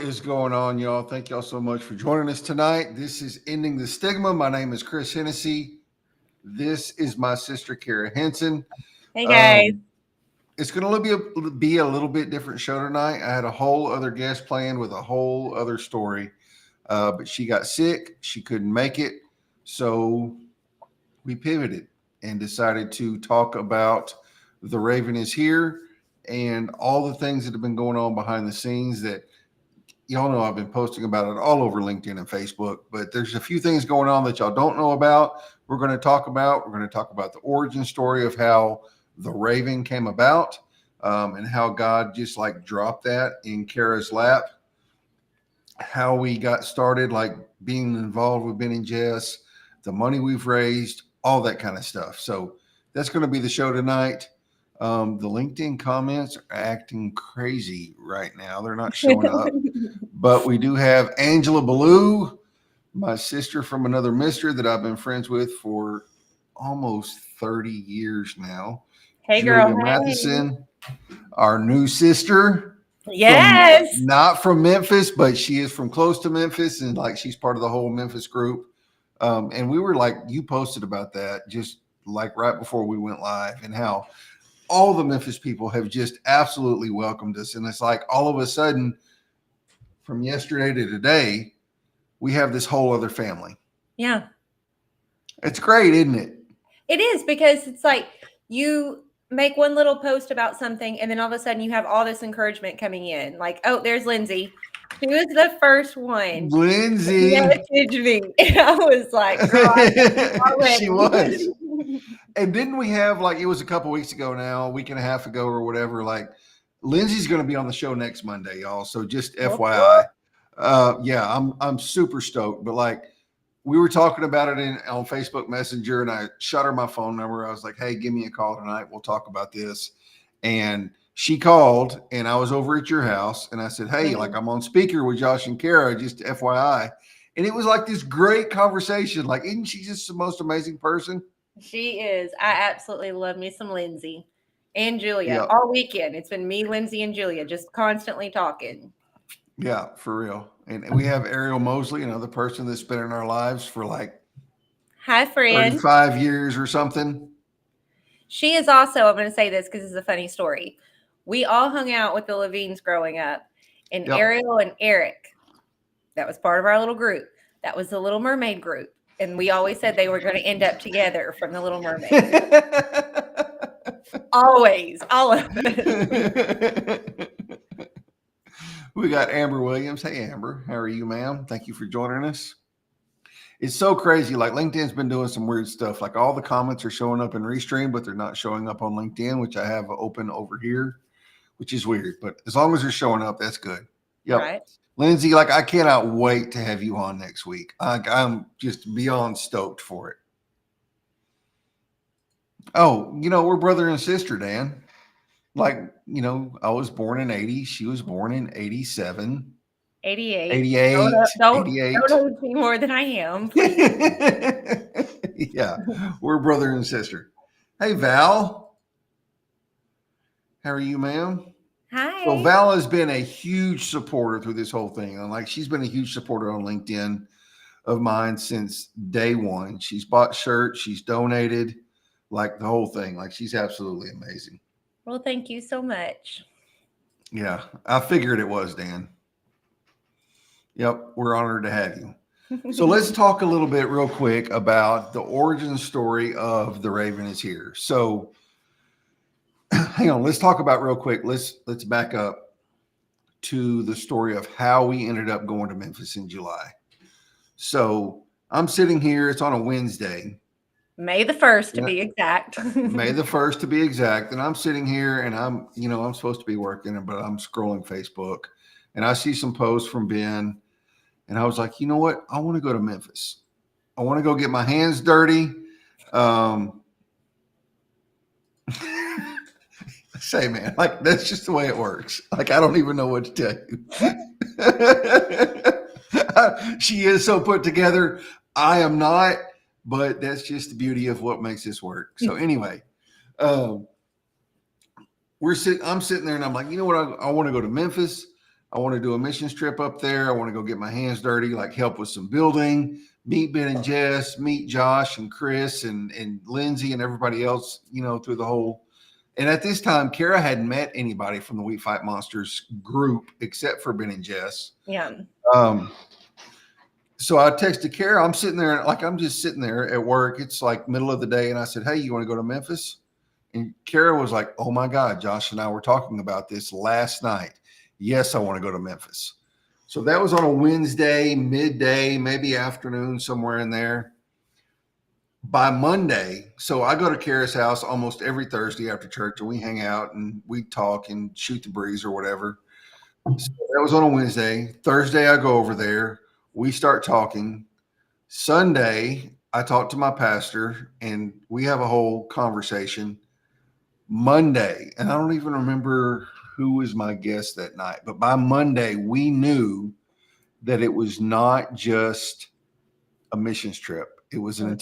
is going on, y'all? Thank y'all so much for joining us tonight. This is Ending the Stigma. My name is Chris Hennessy. This is my sister, Kara Henson. Hey, guys. It's going to be a little bit different show tonight. I had a whole other guest planned with a whole other story, but she got sick. She couldn't make it. So we pivoted and decided to talk about The Raven is Here and all the things that have been going on behind the scenes that y'all know I've been posting about it all over LinkedIn and Facebook, but there's a few things going on that y'all don't know about. We're going to talk about the origin story of how the Raven came about, and how God just like dropped that in Kara's lap, how we got started, like being involved with Ben and Jess, the money we've raised, all that kind of stuff. So that's going to be the show tonight. The LinkedIn comments are acting crazy right now. They're not showing up, but we do have Angela Ballou, my sister from another mister that I've been friends with for almost 30 years now. Hey, Julia girl. Matheson, our new sister. Yes. Not from Memphis, but she is from close to Memphis, and like she's part of the whole Memphis group. And we were like, you posted about that just like right before we went live, and how all the Memphis people have just absolutely welcomed us. And it's like all of a sudden, from yesterday to today, we have this whole other family. Yeah. It's great, isn't it? It is, because it's like you make one little post about something and then all of a sudden you have all this encouragement coming in. Like, oh, there's Lindsay. She was the first one. Lindsay messaged me. And I was like, girl, she was. And didn't we have, like, it was a couple weeks ago now, a week and a half ago or whatever, like Lindsay's going to be on the show next Monday, y'all. So just FYI. Yeah, I'm super stoked. But like, we were talking about it on Facebook Messenger, and I shot her my phone number. I was like, hey, give me a call tonight. We'll talk about this. And she called, and I was over at your house, and I said, hey, like, I'm on speaker with Josh and Kara, just FYI. And it was like this great conversation. Like, isn't she just the most amazing person? She is. I absolutely love me some Lindsay and Julia. Yep. All weekend. It's been me, Lindsay, and Julia just constantly talking. Yeah, for real. And we have Ariel Mosley, another person that's been in our lives for like hi, friend, 35 years or something. She is also, I'm going to say this because it's a funny story. We all hung out with the Levines growing up, and Ariel and Eric, that was part of our little group. That was the Little Mermaid group. And we always said they were going to end up together from the Little Mermaid. Always, all of it. We got Amber Williams. Hey, Amber. How are you, ma'am? Thank you for joining us. It's so crazy. Like, LinkedIn's been doing some weird stuff. Like, all the comments are showing up in Restream, but they're not showing up on LinkedIn, which I have open over here, which is weird. But as long as they're showing up, that's good. Yep. Right. Lindsay, like, I cannot wait to have you on next week. I'm just beyond stoked for it. Oh, you know, we're brother and sister, Dan. Like, you know, I was born in 80. She was born in 87. 88. 88. Don't 88. age me more than I am. Yeah, we're brother and sister. Hey, Val. How are you, ma'am? Hi. So Val has been a huge supporter through this whole thing. And like, she's been a huge supporter on LinkedIn of mine since day one. She's bought shirts. She's donated, like the whole thing. Like, she's absolutely amazing. Well, thank you so much. Yeah, I figured it was, Dan. Yep, we're honored to have you. So let's talk a little bit real quick about the origin story of The Raven is Here. So hang on, let's talk about real quick. Let's back up to the story of how we ended up going to Memphis in July. So I'm sitting here, it's on a Wednesday. May the 1st to be exact. May the 1st to be exact. And I'm sitting here and I'm supposed to be working, but I'm scrolling Facebook and I see some posts from Ben. And I was like, you know what? I want to go to Memphis. I want to go get my hands dirty. Say, man, like, that's just the way it works. Like, I don't even know what to tell you. She is so put together. I am not, but that's just the beauty of what makes this work. So anyway, I'm sitting there and I'm like, you know what? I want to go to Memphis. I want to do a missions trip up there. I want to go get my hands dirty, like help with some building, meet Ben and Jess, meet Josh and Chris and Lindsay and everybody else, through the whole. And at this time, Kara hadn't met anybody from the We Fight Monsters group except for Ben and Jess. Yeah. So I texted Kara. I'm sitting there, like I'm just sitting there at work. It's like middle of the day. And I said, hey, you want to go to Memphis? And Kara was like, oh my God, Josh and I were talking about this last night. Yes, I want to go to Memphis. So that was on a Wednesday, midday, maybe afternoon, somewhere in there. By Monday, so I go to Kara's house almost every Thursday after church, and we hang out and we talk and shoot the breeze or whatever. So that was on a Wednesday. Thursday, I go over there. We start talking. Sunday, I talk to my pastor, and we have a whole conversation. Monday, and I don't even remember who was my guest that night, but by Monday, we knew that it was not just a missions trip. It was an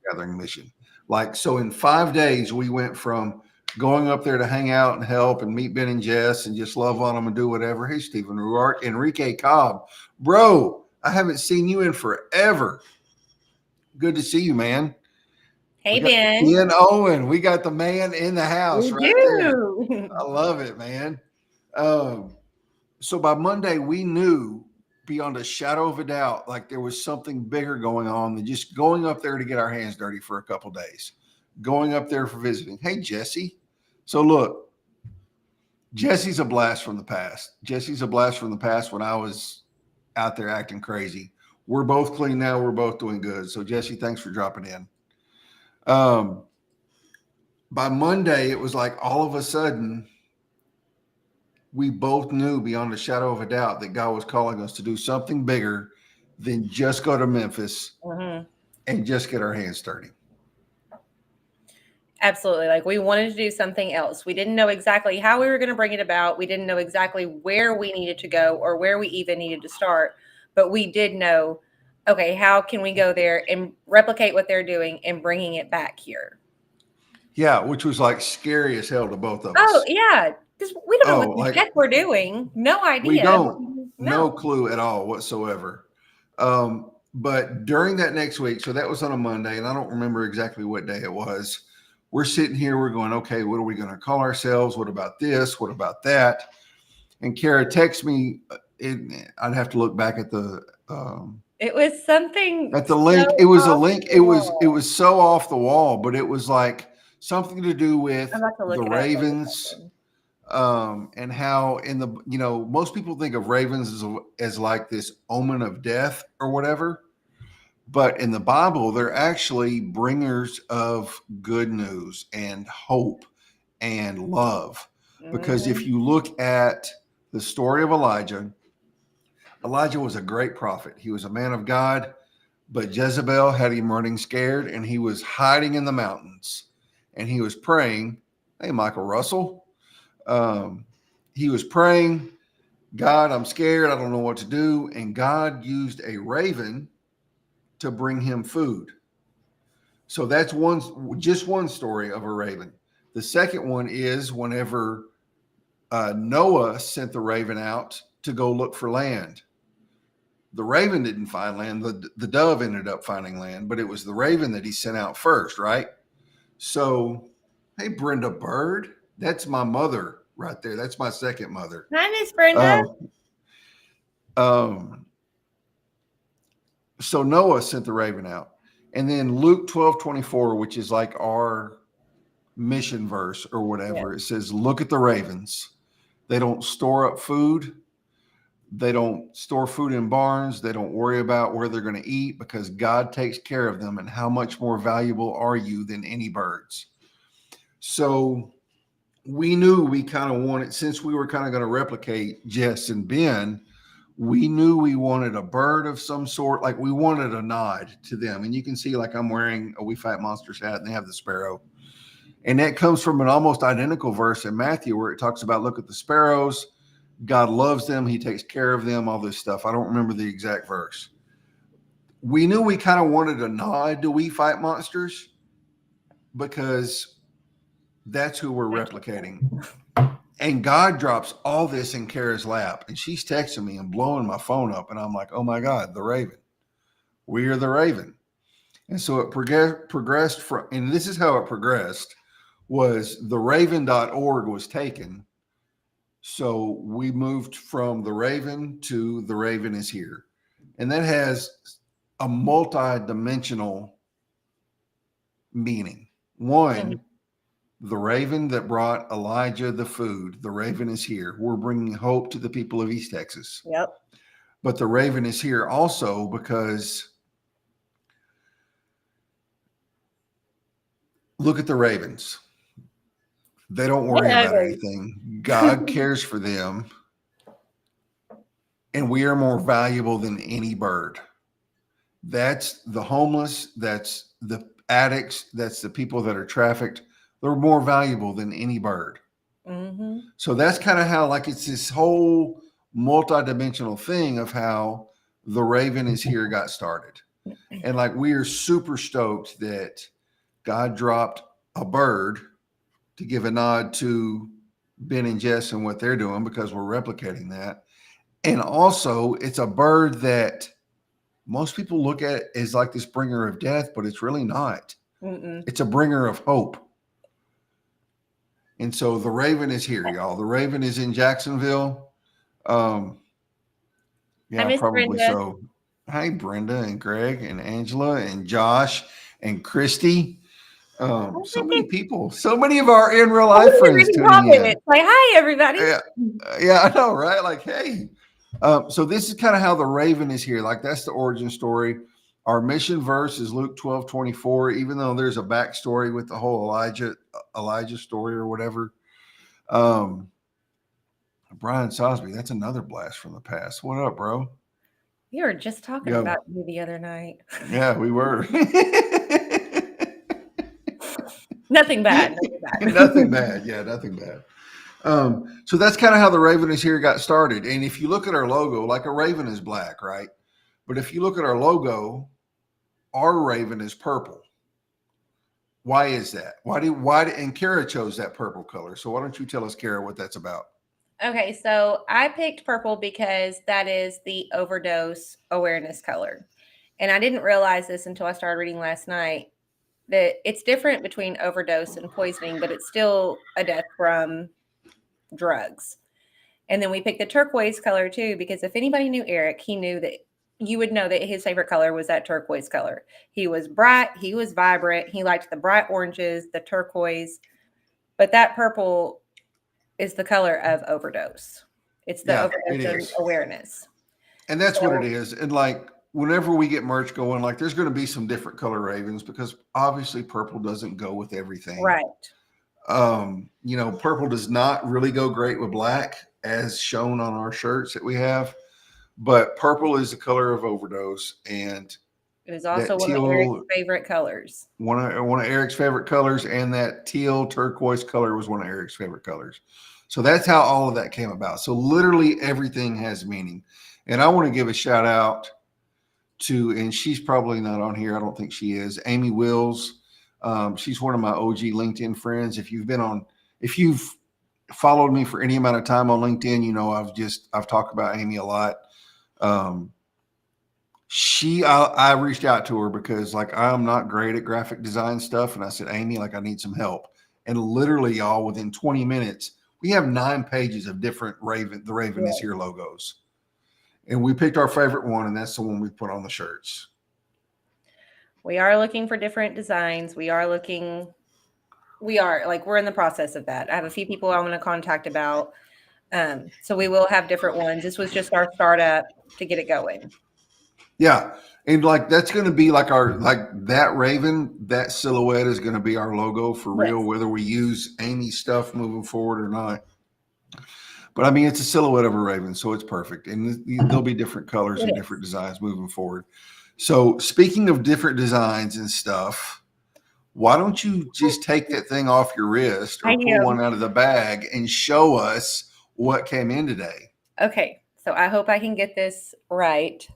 gathering mission. Like, so in 5 days, we went from going up there to hang out and help and meet Ben and Jess and just love on them and do whatever. Hey, Stephen Ruart, Enrique Cobb, bro, I haven't seen you in forever. Good to see you, man. Hey, Ben. Ian Owen, we got the man in the house we do. There. I love it, man. So by Monday, we knew beyond a shadow of a doubt, like there was something bigger going on than just going up there to get our hands dirty for a couple days, going up there for visiting. Hey, Jesse. So look, Jesse's a blast from the past. Jesse's a blast from the past when I was out there acting crazy. We're both clean now. We're both doing good. So Jesse, thanks for dropping in. By Monday, it was like all of a sudden, we both knew beyond a shadow of a doubt that God was calling us to do something bigger than just go to Memphis and just get our hands dirty. Absolutely. Like we wanted to do something else. We didn't know exactly how we were going to bring it about. We didn't know exactly where we needed to go or where we even needed to start. But we did know, okay, how can we go there and replicate what they're doing and bringing it back here? Yeah, which was like scary as hell to both of us. Oh, yeah. Because we don't know what the heck we're doing. No idea. We don't. No clue at all whatsoever. But during that next week, so that was on a Monday, and I don't remember exactly what day it was. We're sitting here, we're going, okay, what are we going to call ourselves? What about this? What about that? And Kara texts me. I'd have to look back at the. It was something at the link. It was a link. It was so off the wall, but it was like something to do with the Ravens. And how in the, most people think of ravens as like this omen of death or whatever. But in the Bible, they're actually bringers of good news and hope and love. Because if you look at the story of Elijah was a great prophet. He was a man of God, but Jezebel had him running scared, and he was hiding in the mountains, and he was praying. Hey, Michael Russell. He was praying, God, I'm scared. I don't know what to do. And God used a raven to bring him food. So that's just one story of a raven. The second one is whenever Noah sent the raven out to go look for land. The raven didn't find land. The dove ended up finding land, but it was the raven that he sent out first, right? So, hey, Brenda Bird, that's my mother right there. That's my second mother. Hi, Miss Brenda. So Noah sent the raven out. And then Luke 12:24, which is like our mission verse or whatever, it says, look at the ravens. They don't store up food. They don't store food in barns. They don't worry about where they're going to eat because God takes care of them. And how much more valuable are you than any birds? So we knew we kind of wanted, since we were kind of going to replicate Jess and Ben, we knew we wanted a bird of some sort. Like we wanted a nod to them. And you can see like I'm wearing a We Fight Monsters hat and they have the sparrow. And that comes from an almost identical verse in Matthew where it talks about, look at the sparrows. God loves them. He takes care of them, all this stuff. I don't remember the exact verse. We knew we kind of wanted a nod to We Fight Monsters because that's who we're replicating. And God drops all this in Kara's lap, and she's texting me and blowing my phone up, and I'm like, oh my God, the Raven. We are the Raven. And so it progressed from, and this is how it progressed, was the raven.org was taken. So we moved from the Raven to the Raven is here. And that has a multi-dimensional meaning. One, the Raven that brought Elijah the food, the Raven is here. We're bringing hope to the people of East Texas. Yep. But the Raven is here also because look at the ravens. They don't worry about anything. God cares for them. And we are more valuable than any bird. That's the homeless. That's the addicts. That's the people that are trafficked. They're more valuable than any bird. Mm-hmm. So that's kind of how, like, it's this whole multi-dimensional thing of how the Raven is here got started. And like, we are super stoked that God dropped a bird to give a nod to Ben and Jess and what they're doing, because we're replicating that. And also, it's a bird that most people look at as like this bringer of death, but it's really not. It's a bringer of hope. And so the Raven is here, y'all. The Raven is in Jacksonville. Yeah, probably Brenda. So. Hi, Brenda and Greg and Angela and Josh and Christy. So many people, so many of our in real life friends tuning in. It's like, hi, everybody. Yeah, I know, right? Like, hey. So this is kind of how the Raven is here. Like, that's the origin story. Our mission verse is Luke 12:24, even though there's a backstory with the whole Elijah story or whatever. Brian Sosby, that's another blast from the past. What up, bro? We were just talking about you the other night. Yeah, we were. Nothing bad. Nothing bad. Yeah, nothing bad. So that's kind of how the Raven is here got started. And if you look at our logo, like, a raven is black, right? But if you look at our logo, our raven is purple. Why is that? And Kara chose that purple color. So why don't you tell us, Kara, what that's about? Okay, so I picked purple because that is the overdose awareness color. And I didn't realize this until I started reading last night, that it's different between overdose and poisoning, but it's still a death from drugs. And then we picked the turquoise color too, because if anybody knew Eric, he knew that you would know that his favorite color was that turquoise color. He was bright, he was vibrant, he liked the bright oranges, the turquoise, but that purple is the color of overdose. It's the overdose awareness. And that's what it is. And like, whenever we get merch going, like, there's going to be some different color ravens, because obviously purple doesn't go with everything. Right. Purple does not really go great with black, as shown on our shirts that we have, but purple is the color of overdose. And it is also one of Eric's favorite colors. One of Eric's favorite colors, and that teal turquoise color was one of Eric's favorite colors. So that's how all of that came about. So literally everything has meaning. And I want to give a shout out to, and she's probably not on here, I don't think she is, Amy Wills. She's one of my OG LinkedIn friends. If you've followed me for any amount of time on LinkedIn, you know I've talked about Amy a lot. I reached out to her because, like, I'm not great at graphic design stuff, and I said, Amy, like, I need some help. And literally, y'all, within 20 minutes, we have 9 pages of different the Raven is here logos. And we picked our favorite one, and that's the one we put on the shirts. We are looking for different designs. We're in the process of that. I have a few people I want to contact about. So we will have different ones. This was just our startup to get it going. Yeah. And like, that's going to be like that Raven, that silhouette is going to be our logo for real, whether we use Amy's stuff moving forward or not. But I mean, it's a silhouette of a Raven, so it's perfect. And there'll be different colors and different designs moving forward. So speaking of different designs and stuff, why don't you just take that thing off your wrist or pull one out of the bag and show us what came in today? Okay. So I hope I can get this right.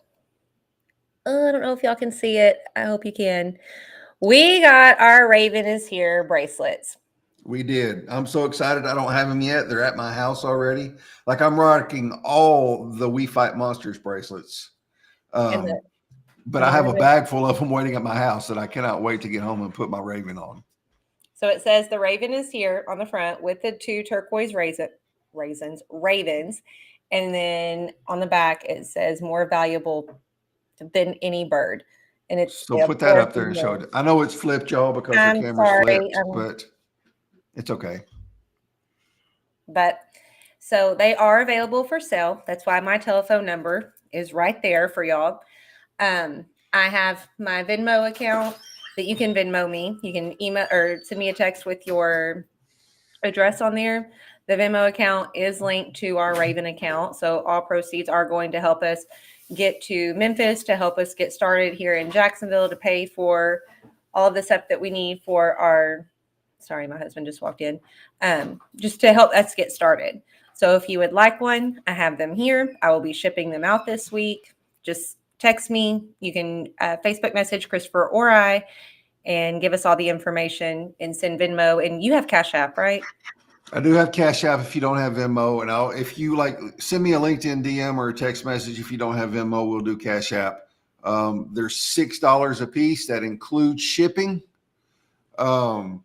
I don't know if y'all can see it. I hope you can. We got our Raven is here bracelets. We did. I'm so excited. I don't have them yet. They're at my house already. Like I'm rocking all the We Fight Monsters bracelets. And But the I have a ornament. bag full of them waiting at my house that I cannot wait to get home and put my Raven on. So it says the Raven is here on the front with the 2 turquoise ravens. And then on the back, it says more valuable than any bird. And it's, So of put that course, up there and show it. I know it's flipped, y'all, because her I'm camera's sorry. flipped, but it's okay. But so they are available for sale. That's why my telephone number is right there for y'all. I have my Venmo account that you can Venmo me. You can email or send me a text with your address on there. The Venmo account is linked to our Raven account. So all proceeds are going to help us get to Memphis, to help us get started here in Jacksonville, to pay for all of the stuff that we need for our, sorry, my husband just walked in, just to help us get started. So if you would like one, I have them here. I will be shipping them out this week. Just text me. You can Facebook message Christopher or I and give us all the information and send Venmo. And you have Cash App, right? I do have Cash App if you don't have Venmo, and if you like, send me a LinkedIn DM or a text message. If you don't have Venmo, we'll do Cash App. They're $6 a piece. That includes shipping, and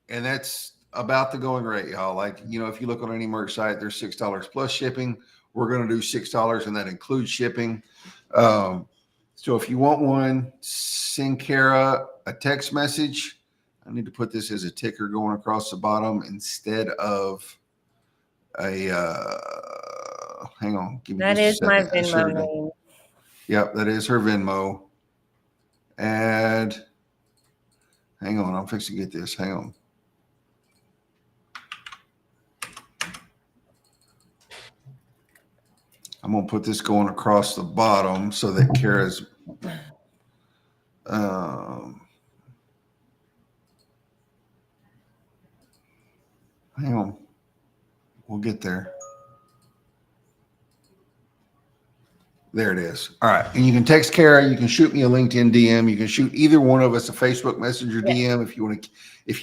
that's about the going rate, y'all. Like, if you look on any merch site, there's $6 plus shipping. We're going to do $6, and that includes shipping. So if you want one, send Kara a text message. I need to put this as a ticker going across the bottom instead of a, hang on. Give me That just is a my second. Venmo name. Yep, that is her Venmo. And hang on, I'm fixing to get this. Hang on. I'm going to put this going across the bottom so that Kara's, hang on. We'll get there. There it is. All right. And you can text Kara. You can shoot me a LinkedIn DM. You can shoot either one of us a Facebook Messenger DM if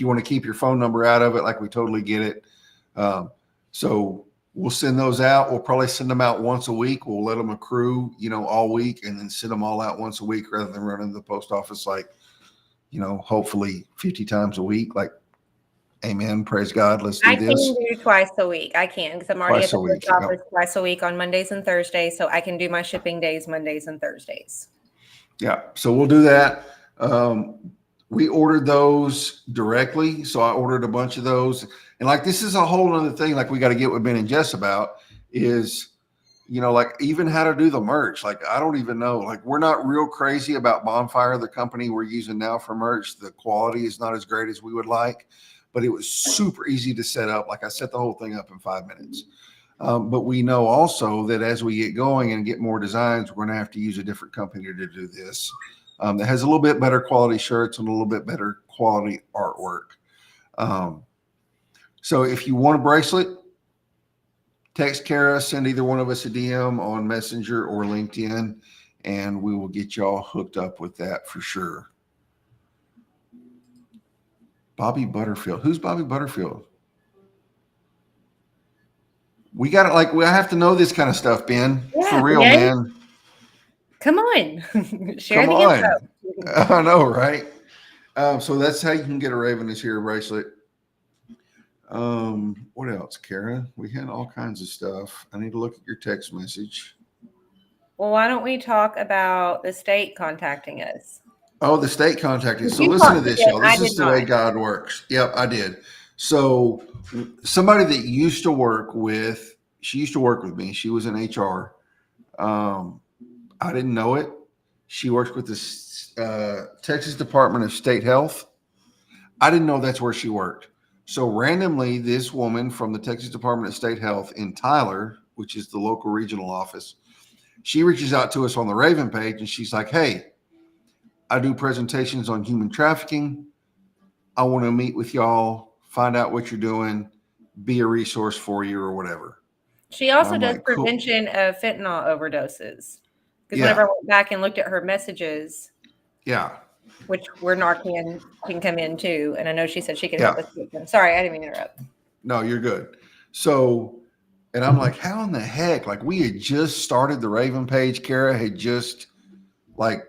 you want to keep your phone number out of it. Like, we totally get it. So we'll send those out. We'll probably send them out once a week. We'll let them accrue, all week, and then send them all out once a week rather than running the post office like, hopefully 50 times a week. Like, amen. Praise God. Let's do this. I can do twice a week. I can, because I'm already at the post office twice a week on Mondays and Thursdays. So I can do my shipping days Mondays and Thursdays. Yeah. So we'll do that. We ordered those directly. So I ordered a bunch of those. And like, this is a whole other thing, like, we got to get with Ben and Jess about is, like, even how to do the merch. Like, I don't even know. Like, we're not real crazy about Bonfire, the company we're using now for merch. The quality is not as great as we would like, but it was super easy to set up. Like, I set the whole thing up in 5 minutes. But we know also that as we get going and get more designs, we're going to have to use a different company to do this. That has a little bit better quality shirts and a little bit better quality artwork. So if you want a bracelet, text Kara, send either one of us a DM on Messenger or LinkedIn, and we will get y'all hooked up with that for sure. Bobby Butterfield. Who's Bobby Butterfield? We got it. Like, I have to know this kind of stuff, Ben. Yeah, for real, man. Come on. Share the info. I know, right? So that's how you can get a Raven this here bracelet. What else, Kara? We had all kinds of stuff. I need to look at your text message. Well, why don't we talk about the state contacting us? Oh, the state contacted. So listen to this, y'all. This is the way God works. Yep, I did. So somebody that used to work with, she used to work with me. She was in HR. I didn't know it. She works with the Texas Department of State Health. I didn't know that's where she worked. So randomly, this woman from the Texas Department of State Health in Tyler, which is the local regional office, she reaches out to us on the Raven page, and she's like, hey, I do presentations on human trafficking. I want to meet with y'all, find out what you're doing, be a resource for you or whatever. She also does prevention of fentanyl overdoses. Because whenever I went back and looked at her messages. Yeah. which where Narcan can come in too. And I know she said she could help Yeah. us get them. Sorry, I didn't mean to interrupt. No, you're good. So, and I'm like, how in the heck? Like, we had just started the Raven page. Kara had just like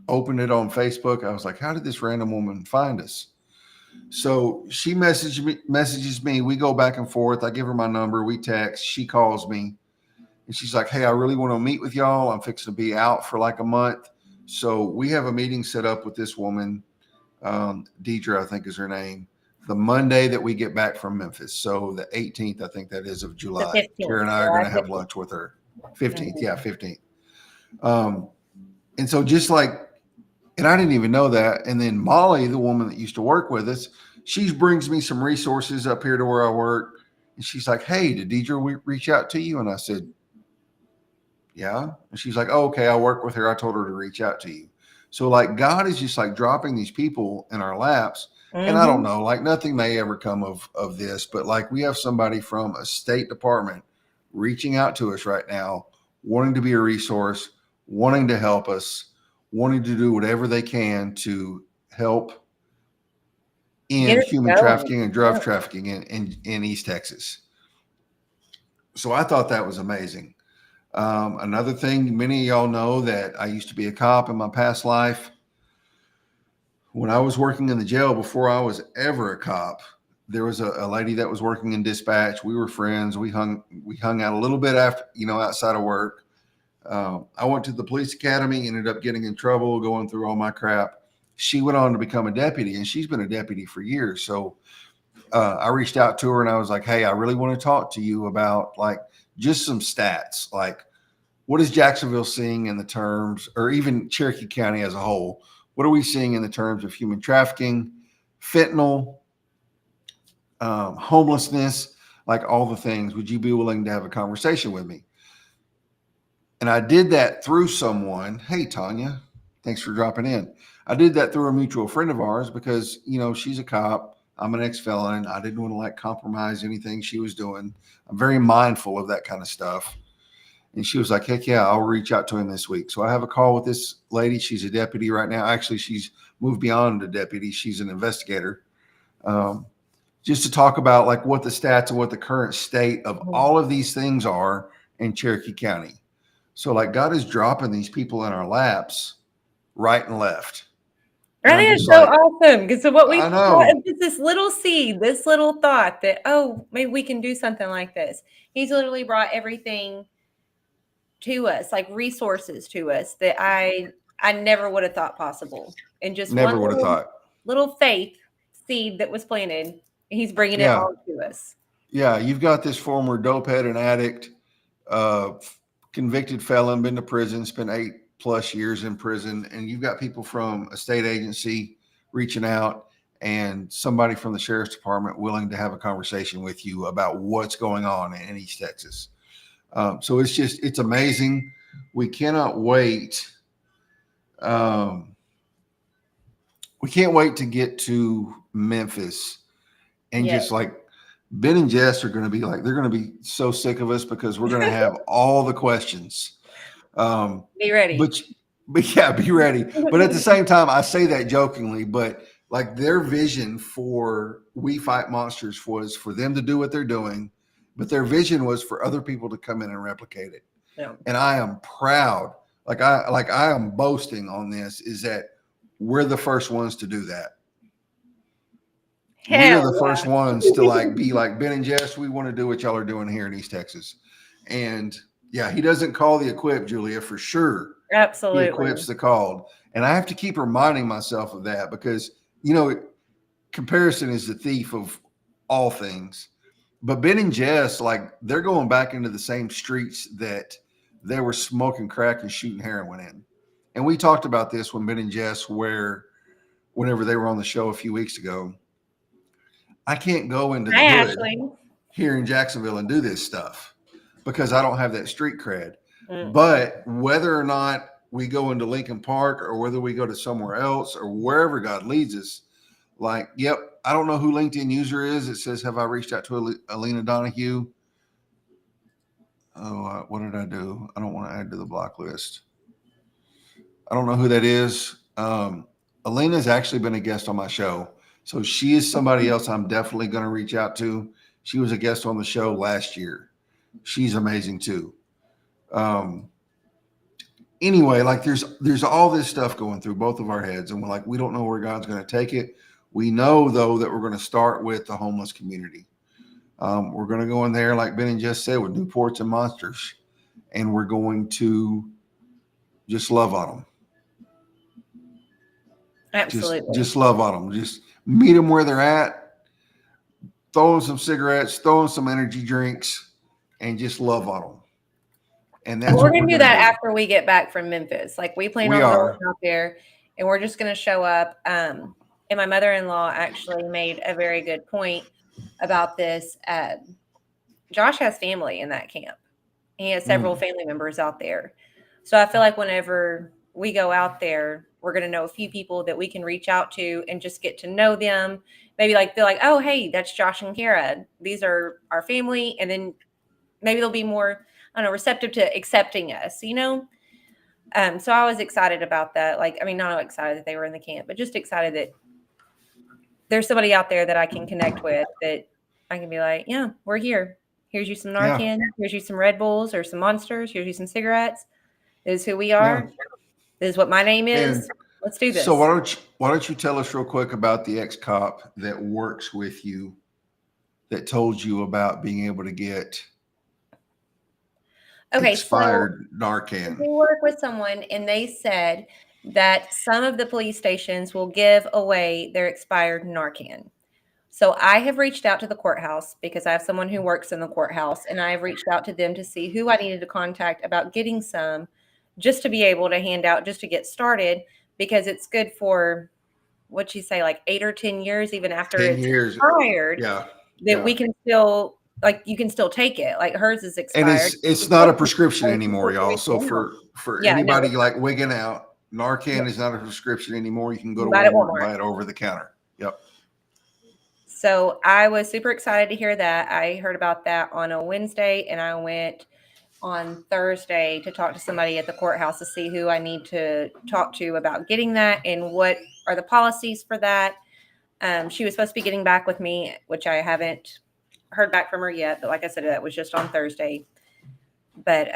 opened it on Facebook. I was like, how did this random woman find us? So she messages me. We go back and forth. I give her my number. We text. She calls me and she's like, hey, I really want to meet with y'all. I'm fixing to be out for like a month. So we have a meeting set up with this woman. Deidre, I think is her name, the Monday that we get back from Memphis. So the 18th, I think that is of The July. 15th. Kara and I are going to have lunch with her. 15th. Yeah, 15th. And so just like, and I didn't even know that. And then Molly, the woman that used to work with us, she brings me some resources up here to where I work. And she's like, hey, did Deidre reach out to you? And I said, yeah. And she's like, oh, okay, I work with her. I told her to reach out to you. So like God is just like dropping these people in our laps. And I don't know, like nothing may ever come of this, but like we have somebody from a state department reaching out to us right now, wanting to be a resource, wanting to help us, wanting to do whatever they can to help in human trafficking and drug trafficking in East Texas. So I thought that was amazing. Another thing, many of y'all know that I used to be a cop in my past life. When I was working in the jail before I was ever a cop, there was a lady that was working in dispatch. We were friends. We hung out a little bit after, outside of work. I went to the police academy, ended up getting in trouble, going through all my crap. She went on to become a deputy, and she's been a deputy for years. So I reached out to her and I was like, hey, I really want to talk to you about like just some stats. Like, what is Jacksonville seeing in the terms, or even Cherokee County as a whole? What are we seeing in the terms of human trafficking, fentanyl, homelessness, like all the things? Would you be willing to have a conversation with me? And I did that through someone. Hey, Tanya, thanks for dropping in. I did that through a mutual friend of ours because, she's a cop. I'm an ex-felon. I didn't want to like compromise anything she was doing. I'm very mindful of that kind of stuff. And she was like, heck yeah, I'll reach out to him this week. So I have a call with this lady. She's a deputy right now. Actually, she's moved beyond a deputy. She's an investigator. Just to talk about like what the stats and what the current state of all of these things are in Cherokee County. So like God is dropping these people in our laps right and left. And I think it's so awesome. Because so what we thought is this little seed, this little thought that, oh, maybe we can do something like this. He's literally brought everything to us, like resources to us that I never would have thought possible. And just never would have thought. Little faith seed that was planted. He's bringing it all to us. Yeah. You've got this former dope head and addict, convicted felon, been to prison, spent 8+ years in prison. And you've got people from a state agency reaching out and somebody from the sheriff's department willing to have a conversation with you about what's going on in East Texas. So it's amazing. We cannot wait. We can't wait to get to Memphis and just like Ben and Jess are going to be like, they're going to be so sick of us because we're going to have all the questions. Be ready. But yeah, be ready. But at the same time, I say that jokingly, but like their vision for We Fight Monsters was for them to do what they're doing, but their vision was for other people to come in and replicate it. Yeah. And I am proud. I am boasting on this is that we're the first ones to do that. We're the first ones to like be like Ben and Jess. We want to do what y'all are doing here in East Texas. And yeah, he doesn't call the equipped, Julia, for sure. Absolutely. He equips the called. And I have to keep reminding myself of that because, comparison is the thief of all things. But Ben and Jess, like they're going back into the same streets that they were smoking crack and shooting heroin in. And we talked about this when Ben and Jess whenever they were on the show a few weeks ago. I can't go into the hood here in Jacksonville and do this stuff because I don't have that street cred. But whether or not we go into Lincoln Park or whether we go to somewhere else or wherever God leads us, like, yep, I don't know who LinkedIn user is. It says, have I reached out to Alina Donahue? Oh, what did I do? I don't want to add to the block list. I don't know who that is. Elena's actually been a guest on my show. So she is somebody else I'm definitely going to reach out to. She was a guest on the show last year. She's amazing too. Anyway, like there's all this stuff going through both of our heads, and we're like, we don't know where God's going to take it. We know though that we're going to start with the homeless community. We're going to go in there, like Ben and Jess said, with Newports and Monsters, and we're going to just love on them. Absolutely. Just love on them. Just meet them where they're at. Throw them some cigarettes, throw them some energy drinks, and just love on them. And that's we're going to do that after we get back from Memphis. Like we plan on going out there, and we're just going to show up. And my mother-in-law actually made a very good point about this. Josh has family in that camp. He has several family members out there. So I feel like whenever we go out there, we're going to know a few people that we can reach out to and just get to know them. Maybe like feel like, oh, hey, that's Josh and Kara. These are our family. And then maybe they'll be more, I don't know, receptive to accepting us, you know? So I was excited about that. Like, I mean, not excited that they were in the camp, but just excited that there's somebody out there that I can connect with, that I can be like, yeah, we're here. Here's you some Narcan. Yeah. Here's you some Red Bulls or some Monsters. Here's you some cigarettes. This is who we are. Yeah. This is what my name is. And let's do this. So why don't you tell us real quick about the ex-cop that works with you, that told you about being able to get expired Narcan? We work with someone, and they said that some of the police stations will give away their expired Narcan. So I have reached out to the courthouse because I have someone who works in the courthouse, and I have reached out to them to see who I needed to contact about getting some, just to be able to hand out, just to get started, because it's good for, what'd you say, like 8 or 10 years, even after it's expired. Yeah. That we can still, like, you can still take it. Like hers is expired. And it's not a prescription anymore, y'all. So for anybody like wigging out, Narcan is not a prescription anymore. You can go to Walmart and buy it over the counter. Yep. So I was super excited to hear that. I heard about that on a Wednesday, and I went on Thursday to talk to somebody at the courthouse to see who I need to talk to about getting that and what are the policies for that. She was supposed to be getting back with me, which I haven't heard back from her yet. But like I said, that was just on Thursday. But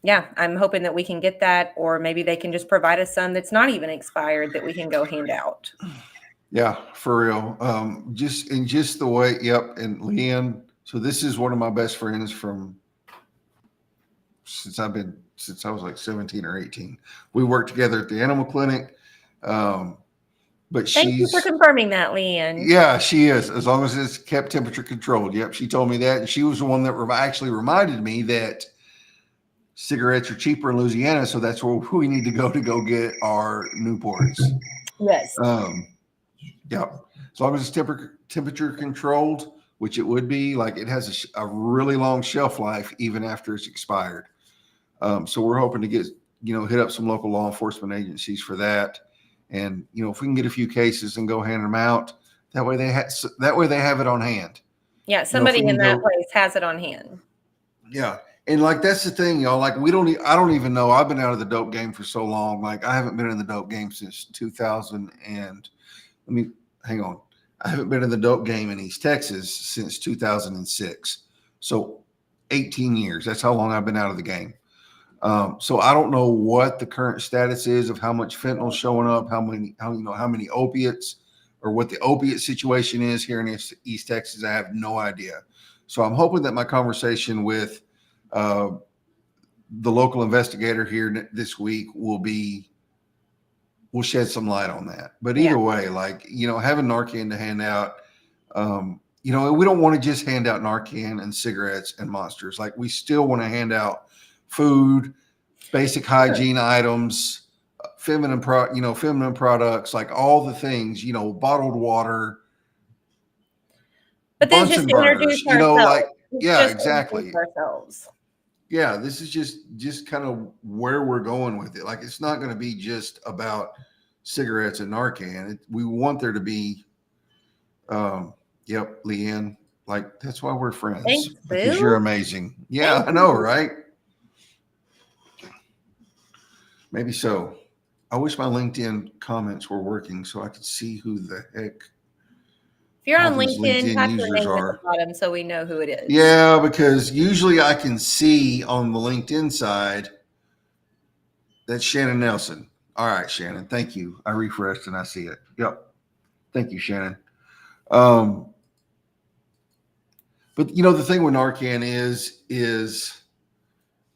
yeah, I'm hoping that we can get that, or maybe they can just provide us some that's not even expired that we can go hand out. Yeah, for real. Just the way. Yep. And Leanne. So this is one of my best friends from since I was like 17 or 18. We worked together at the animal clinic. But thank you for confirming that, Leanne. Yeah, she is, as long as it's kept temperature controlled. Yep, she told me that, and she was the one that actually reminded me that cigarettes are cheaper in Louisiana, so that's where we need to go get our Newports. Yes. Yep. As long as it's temperature controlled, which it would be, like it has a really long shelf life even after it's expired. So we're hoping to get, hit up some local law enforcement agencies for that. And, if we can get a few cases and go hand them out, that way they have it on hand. Yeah. Somebody in that place has it on hand. Yeah. And like, that's the thing, y'all, like I don't even know. I've been out of the dope game for so long. Like I haven't been in the dope game since 2000 and hang on. I haven't been in the dope game in East Texas since 2006. So 18 years. That's how long I've been out of the game. So I don't know what the current status is of how much fentanyl showing up, how many opiates, or what the opiate situation is here in East Texas. I have no idea. So I'm hoping that my conversation with the local investigator here this week will shed some light on that. But either way, like, having Narcan to hand out, we don't want to just hand out Narcan and cigarettes and Monsters. Like, we still want to hand out food, basic hygiene items, feminine products, like all the things, bottled water. But then just introduce ourselves. Exactly. Ourselves. Yeah, this is just kind of where we're going with it. Like, it's not going to be just about cigarettes and Narcan. We want there to be, Leanne, like, that's why we're friends. Thanks, because you're amazing. Yeah, I know, right? Maybe so. I wish my LinkedIn comments were working so I could see who the heck If you're all on these LinkedIn, LinkedIn type your users name at the are. bottom so we know who it is. Yeah, because usually I can see on the LinkedIn side that's Shannon Nelson. All right, Shannon, thank you. I refreshed and I see it. Yep. Thank you, Shannon. But the thing with Narcan is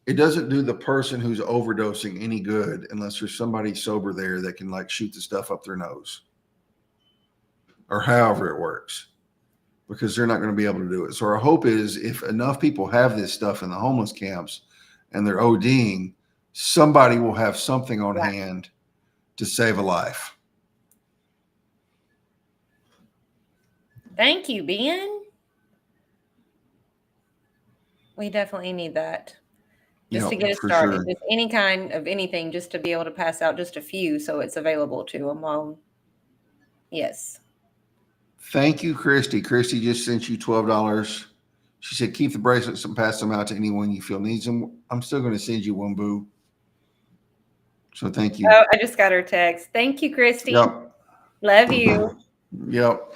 it doesn't do the person who's overdosing any good unless there's somebody sober there that can like shoot the stuff up their nose or however it works, because they're not going to be able to do it. So our hope is if enough people have this stuff in the homeless camps and they're ODing, somebody will have something on hand to save a life. Thank you, Ben. We definitely need that. Just to get us started. Sure. Just any kind of anything, just to be able to pass out just a few so it's available to them. Yes. Thank you, Christy. Christy just sent you $12. She said, keep the bracelets and pass them out to anyone you feel needs them. I'm still going to send you one, boo. So thank you. Oh, I just got her text. Thank you, Christy. Yep. Love you. Yep.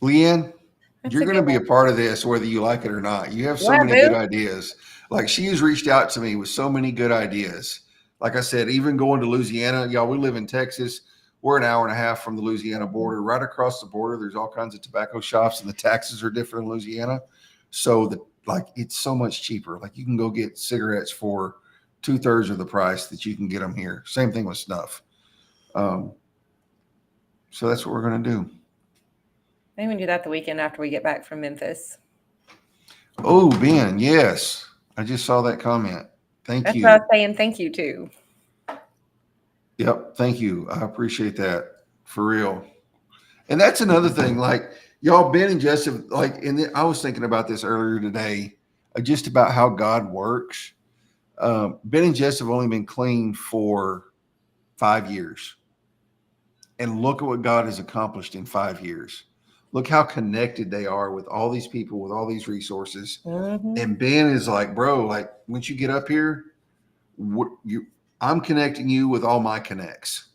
Leanne, you're going to be a part of this whether you like it or not. You have so many good ideas. Like, she has reached out to me with so many good ideas. Like I said, even going to Louisiana, y'all, we live in Texas. We're an hour and a half from the Louisiana border. Right across the border, there's all kinds of tobacco shops, and the taxes are different in Louisiana. So it's so much cheaper. Like, you can go get cigarettes for 2/3 of the price that you can get them here. Same thing with snuff. So that's what we're going to do. Maybe we can do that the weekend after we get back from Memphis. Oh, Ben, yes. I just saw that comment. Thank you. That's what I was saying. Thank you, too. Yep. Thank you. I appreciate that. For real. And that's another thing. Like, y'all, Ben and Jess have, I was thinking about this earlier today, just about how God works. Ben and Jess have only been clean for 5 years. And look at what God has accomplished in 5 years. Look how connected they are with all these people, with all these resources. Mm-hmm. And Ben is like, bro, like, once you get up here, I'm connecting you with all my connects.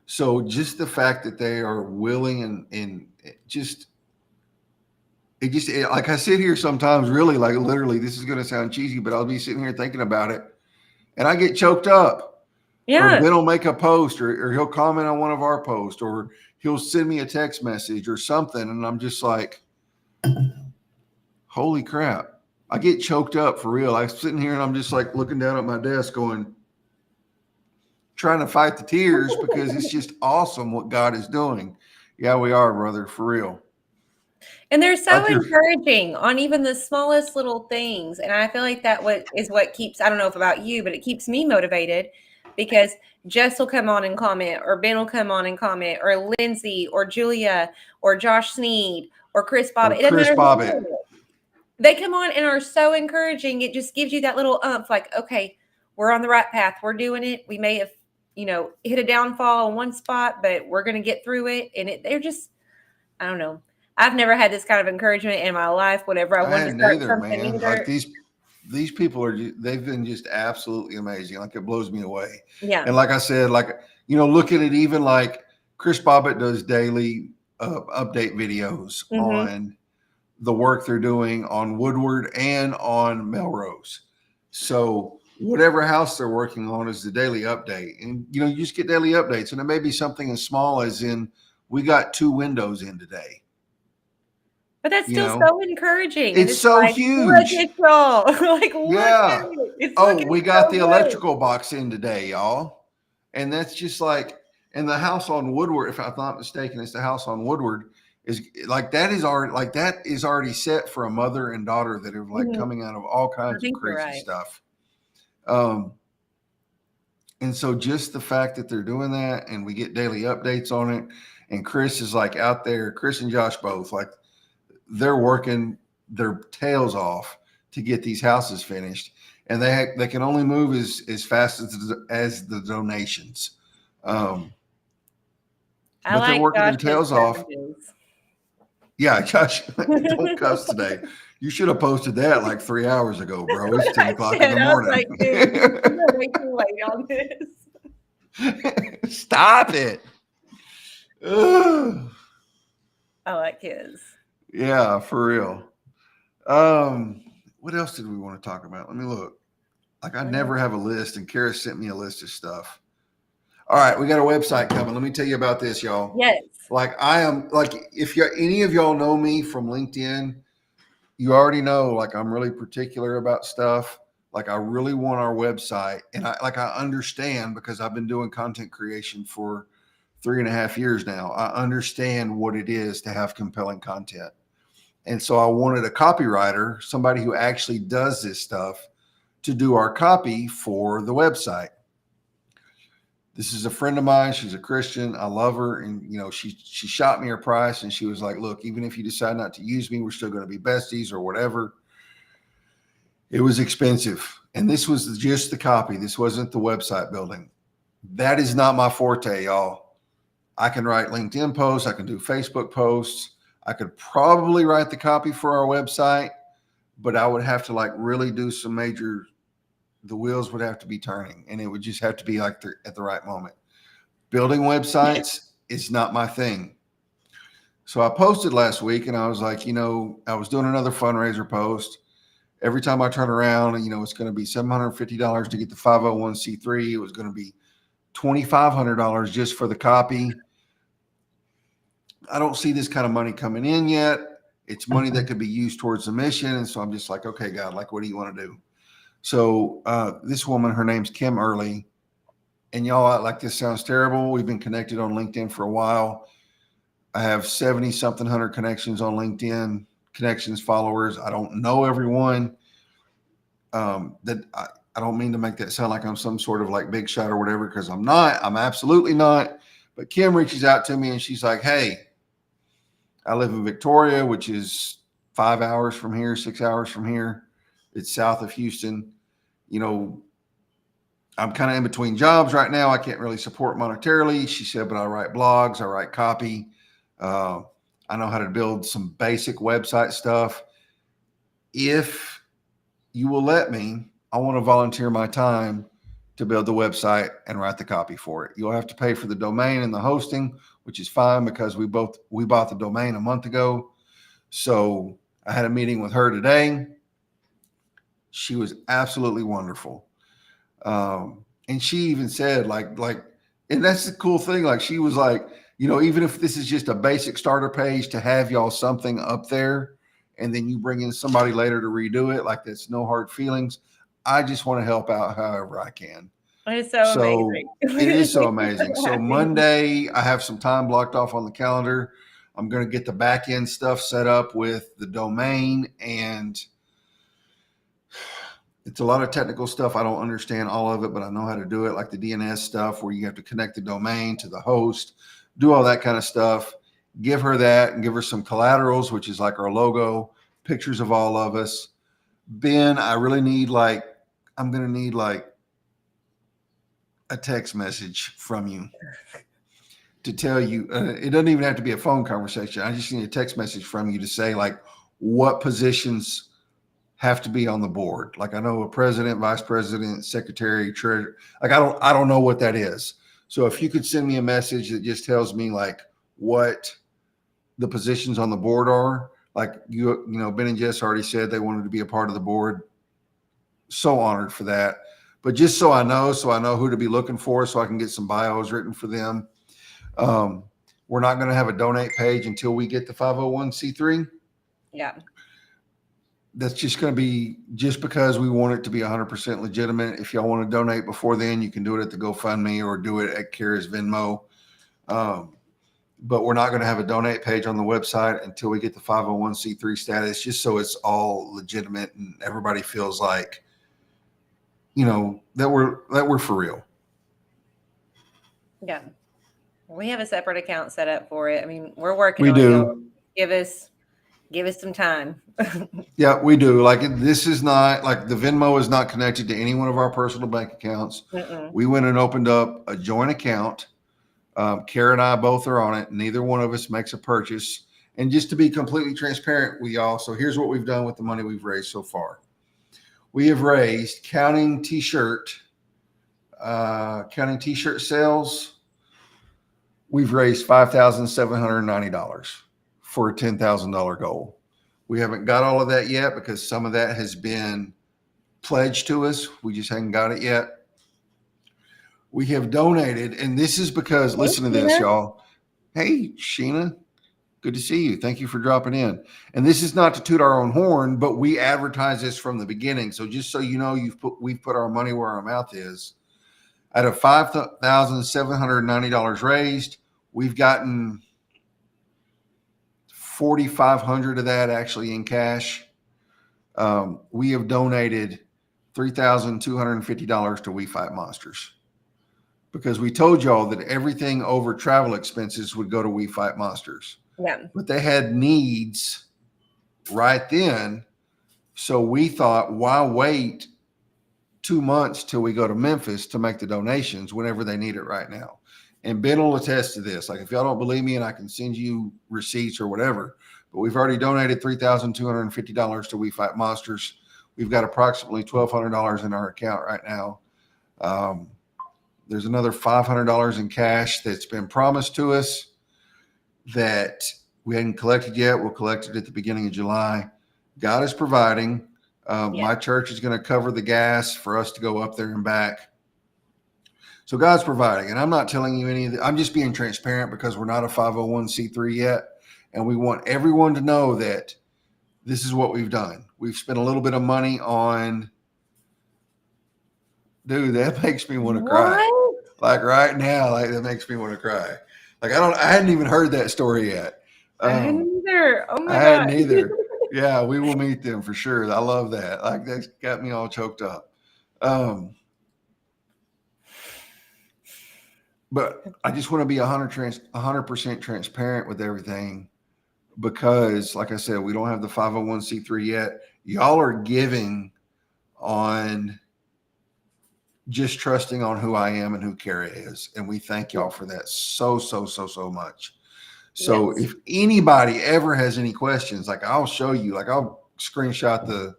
So just the fact that they are willing and just like, I sit here sometimes, really, like, literally, this is going to sound cheesy, but I'll be sitting here thinking about it and I get choked up. Yeah. Or Ben will make a post or he'll comment on one of our posts, or he'll send me a text message or something. And I'm just like, holy crap. I get choked up for real. I'm sitting here and I'm just like looking down at my desk trying to fight the tears because it's just awesome what God is doing. Yeah, we are, brother, for real. And they're so encouraging on even the smallest little things. And I feel like that is what keeps, I don't know if about you, but it keeps me motivated, because Jess will come on and comment, or Ben will come on and comment, or Lindsay, or Julia, or Josh Sneed, or Chris Bobbitt. It doesn't matter who it is. They come on and are so encouraging. It just gives you that little umph, like, okay, we're on the right path. We're doing it. We may have, hit a downfall in one spot, but we're going to get through it. And they're just, I don't know. I've never had this kind of encouragement in my life. Whenever I wanted to start something either. Like, these people they've been just absolutely amazing. Like, it blows me away. Yeah. And like I said, look at it, even like Chris Bobbitt does daily update videos on the work they're doing on Woodward and on Melrose. So whatever house they're working on is the daily update. And, you just get daily updates. And it may be something as small as we got 2 windows in today. But that's still so encouraging. It's so like, huge. Look at y'all. Like, yeah. We got the electrical box in today, y'all. And that's just like, and the house on Woodward, if I'm not mistaken, it's the house on Woodward, is like, that is already set for a mother and daughter that are like coming out of all kinds of crazy stuff. And so just the fact that they're doing that, and we get daily updates on it, and Chris is like out there, Chris and Josh both, like, they're working their tails off to get these houses finished, and they can only move as fast as the donations. But they're working their tails off. Yeah, Josh, don't cuss today. You should have posted that like 3 hours ago, bro. It's 10 o'clock in the I was like, dude, you're morning. gonna make me wait on this. Stop it. Ugh. I like his. Yeah, for real. What else did we want to talk about? Let me look. Like I never have a list, and Kara sent me a list of stuff. All right, we got a website coming. Let me tell you about this, y'all. Yes. Like I am like if you any of y'all know me from LinkedIn, you already know like I'm really particular about stuff. Like I really want our website, and I understand because I've been doing content creation for 3.5 years now. I understand what it is to have compelling content. And so I wanted a copywriter, somebody who actually does this stuff, to do our copy for the website. This is a friend of mine. She's a Christian. I love her. And, you know, she shot me her price and she was like, look, even if you decide not to use me, we're still going to be besties or whatever. It was expensive. And this was just the copy. This wasn't the website building. That is not my forte, y'all. I can write LinkedIn posts. I can do Facebook posts. I could probably write the copy for our website, but I would have to like really do some major, the wheels would have to be turning and it would just have to be like at the right moment. Building websites is not my thing. So I posted last week and I was like, you know, I was doing another fundraiser post. Every time I turn around, you know, it's going to be $750 to get the 501c3. It was going to be $2,500 just for the copy. I don't see this kind of money coming in yet. It's money that could be used towards the mission. And so I'm just like, okay, God, like, what do you want to do? So this woman, her name's Kim Early. And y'all, like, this sounds terrible. We've been connected on LinkedIn for a while. I have 70 something hundred connections on LinkedIn, connections, followers. I don't know everyone. I don't mean to make that sound like I'm some sort of like big shot or whatever, because I'm not. I'm absolutely not. But Kim reaches out to me and she's like, hey, I live in Victoria, which is 5 hours from here, 6 hours from here. It's south of Houston. You know, I'm kind of in between jobs right now. I can't really support monetarily. She said, but I write blogs, I write copy. I know how to build some basic website stuff. If you will let me, I want to volunteer my time to build the website and write the copy for it. You'll have to pay for the domain and the hosting, which is fine because we bought the domain a month ago. So I had a meeting with her today. She was absolutely wonderful. And she even said like, and that's the cool thing. Like she was like, you know, even if this is just a basic starter page to have y'all something up there and then you bring in somebody later to redo it, like that's no hard feelings. I just want to help out however I can. It's so amazing. It is so amazing. So Monday, I have some time blocked off on the calendar. I'm going to get the back end stuff set up with the domain, and it's a lot of technical stuff. I don't understand all of it, but I know how to do it, like the DNS stuff where you have to connect the domain to the host, do all that kind of stuff. Give her that and give her some collaterals, which is like our logo, pictures of all of us. Ben, I really need I'm going to need a text message from you to tell you, it doesn't even have to be a phone conversation. I just need a text message from you to say like what positions have to be on the board. Like I know a president, vice president, secretary, treasurer. Like I don't know what that is. So if you could send me a message that just tells me like what the positions on the board are, like you know, Ben and Jess already said they wanted to be a part of the board. So honored for that. But just so I know who to be looking for, so I can get some bios written for them. We're not going to have a donate page until we get the 501c3. Yeah. That's just going to be just because we want it to be 100% legitimate. If y'all want to donate before then, you can do it at the GoFundMe or do it at Kara's Venmo. But we're not going to have a donate page on the website until we get the 501c3 status, just so it's all legitimate and everybody feels like, you know, that we're for real. Yeah. We have a separate account set up for it. I mean, we're working we on do. It. Give us some time. Yeah, we do. Like this is not like the Venmo is not connected to any one of our personal bank accounts. We went and opened up a joint account. Kara and I both are on it. Neither one of us makes a purchase. And just to be completely transparent with y'all, so here's what we've done with the money we've raised so far. We have raised, counting t-shirt sales, we've raised $5,790 for a $10,000 goal. We haven't got all of that yet because some of that has been pledged to us. We just haven't got it yet. We have donated, and this is because, listen to this, y'all. Hey, Sheena, good to see you. Thank you for dropping in. And this is not to toot our own horn, but we advertise this from the beginning. So just so you know, we've put our money where our mouth is. Out of $5,790 raised, we've gotten $4,500 of that actually in cash. We have donated $3,250 to We Fight Monsters because we told y'all that everything over travel expenses would go to We Fight Monsters. Yeah. But they had needs right then. So we thought, why wait 2 months till we go to Memphis to make the donations whenever they need it right now? And Ben will attest to this. Like, if y'all don't believe me, and I can send you receipts or whatever, but we've already donated $3,250 to We Fight Monsters. We've got approximately $1,200 in our account right now. There's another $500 in cash that's been promised to us that we hadn't collected yet. We'll collect it at the beginning of July. God is providing. My church is going to cover the gas for us to go up there and back. So God's providing. And I'm not telling you any of that. I'm just being transparent because we're not a 501c3 yet. And we want everyone to know that this is what we've done. We've spent a little bit of money on, dude, that makes me want to cry. Like right now, like that makes me want to cry. Like I hadn't even heard that story yet. I hadn't either. Oh my God. I hadn't either. Yeah, we will meet them for sure. I love that. Like that's got me all choked up. But I just want to be 100% transparent with everything because, like I said, we don't have the 501c3 yet. Y'all are giving on just trusting on who I am and who Kara is. And we thank y'all for that so much. So if anybody ever has any questions, like I'll show you, like I'll screenshot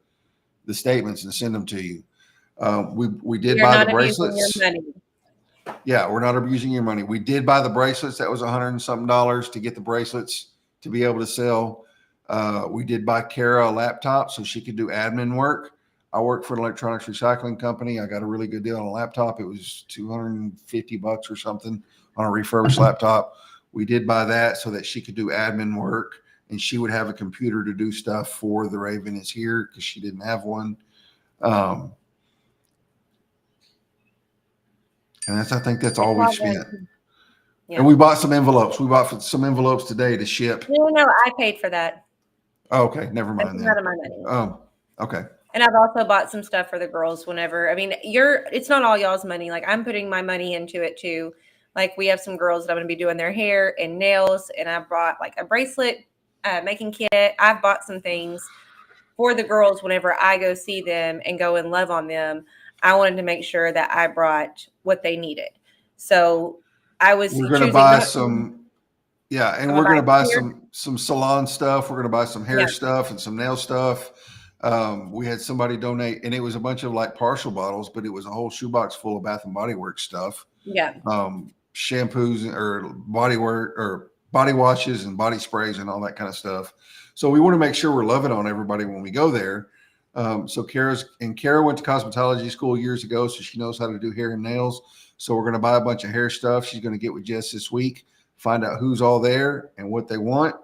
the statements and send them to you. We did buy the bracelets. Yeah, we're not abusing your money. We did buy the bracelets. That was $100 and something to get the bracelets to be able to sell. We did buy Kara a laptop so she could do admin work. I work for an electronics recycling company. I got a really good deal on a laptop. It was $250 or something on a refurbished laptop. We did buy that so that she could do admin work and she would have a computer to do stuff for the Raven is here because she didn't have one. And I think that's all we spent. Yeah. And we bought some envelopes. We bought some envelopes today to ship. No, I paid for that. Oh, okay, never mind. That's out of my money. Okay. And I've also bought some stuff for the girls whenever. I mean, it's not all y'all's money. Like I'm putting my money into it too. Like we have some girls that I'm going to be doing their hair and nails, and I brought like a bracelet making kit. I've bought some things for the girls whenever I go see them and go and love on them. I wanted to make sure that I brought what they needed. So we're going to buy some. Yeah, and we're going to buy some salon stuff. We're going to buy some hair stuff and some nail stuff. We had somebody donate, and it was a bunch of like partial bottles, but it was a whole shoebox full of Bath and Body Works stuff. Yeah. Shampoos or body washes and body sprays and all that kind of stuff. So we want to make sure we're loving on everybody when we go there. So Kara went to cosmetology school years ago, so she knows how to do hair and nails. So we're going to buy a bunch of hair stuff. She's going to get with Jess this week, find out who's all there and what they want.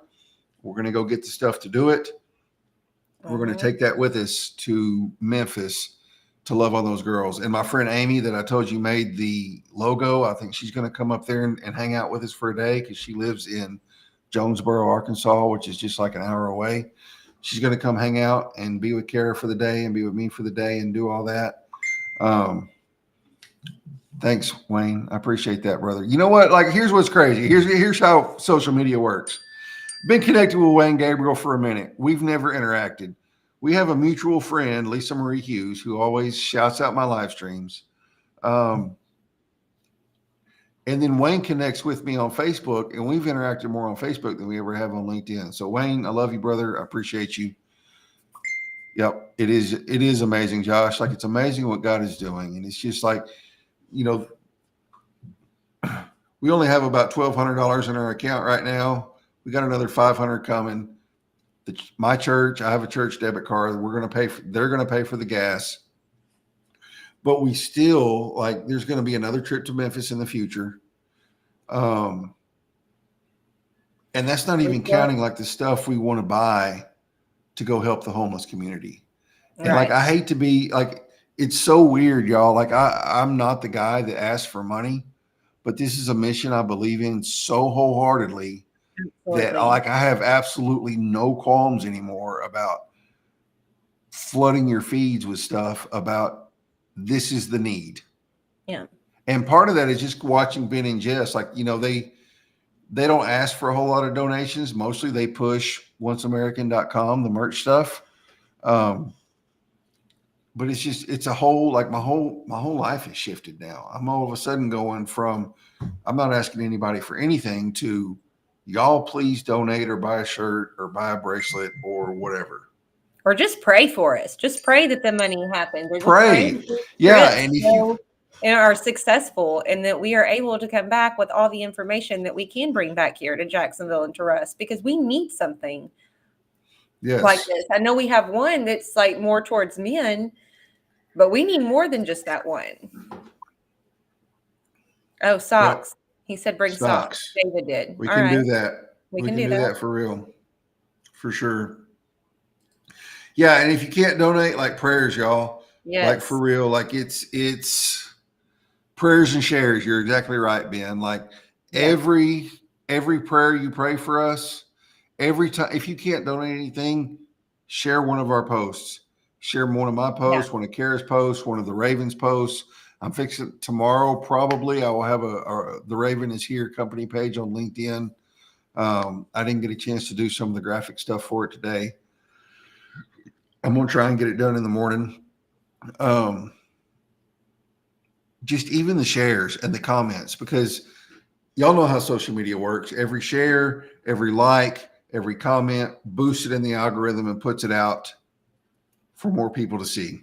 We're going to go get the stuff to do it. We're going to take that with us to Memphis to love on those girls. And my friend Amy that I told you made the logo, I think she's going to come up there and hang out with us for a day because she lives in Jonesboro, Arkansas, which is just like an hour away. She's going to come hang out and be with Kara for the day and be with me for the day and do all that. Thanks, Wayne. I appreciate that, brother. You know what? Like, here's what's crazy. Here's how social media works. Been connected with Wayne Gabriel for a minute. We've never interacted. We have a mutual friend, Lisa Marie Hughes, who always shouts out my live streams. And then Wayne connects with me on Facebook, and we've interacted more on Facebook than we ever have on LinkedIn. So Wayne, I love you, brother. I appreciate you. Yep, it is amazing, Josh. Like, it's amazing what God is doing. And it's just like, you know, we only have about $1,200 in our account right now. We got another 500 coming. My church, I have a church debit card. They're going to pay for the gas. But we still, like, there's going to be another trip to Memphis in the future. And that's not even counting like the stuff we want to buy to go help the homeless community. And Right. like, I hate to be like, it's so weird, y'all. Like, I'm not the guy that asks for money, but this is a mission I believe in so wholeheartedly that like, I have absolutely no qualms anymore about flooding your feeds with stuff about this is the need. Yeah. And part of that is just watching Ben and Jess. Like, you know, they don't ask for a whole lot of donations. Mostly they push onceamerican.com, the merch stuff. But it's a whole, like, my whole life has shifted now. I'm all of a sudden going from, I'm not asking anybody for anything to, y'all please donate or buy a shirt or buy a bracelet or whatever. Or just pray for us. Just pray that the money happens. Or just Pray. Yeah. And if you and are successful, and that we are able to come back with all the information that we can bring back here to Jacksonville and to Russ, because we need something like this. I know we have one that's like more towards men, but we need more than just that one. Oh, socks. Yep. He said bring socks. David did. We can do that. We can do that for real. For sure. Yeah. And if you can't donate, like, prayers, y'all. Yes. Like, for real. Like, it's prayers and shares. You're exactly right, Ben. Like, every prayer you pray for us, every time, if you can't donate anything, share one of our posts. Share one of my posts, one of Kara's posts, one of the Ravens posts. I'm fixing tomorrow. Probably I will have the Raven is Here company page on LinkedIn. I didn't get a chance to do some of the graphic stuff for it today. I'm going to try and get it done in the morning. Just even the shares and the comments, because y'all know how social media works. Every share, every like, every comment boosts it in the algorithm and puts it out for more people to see.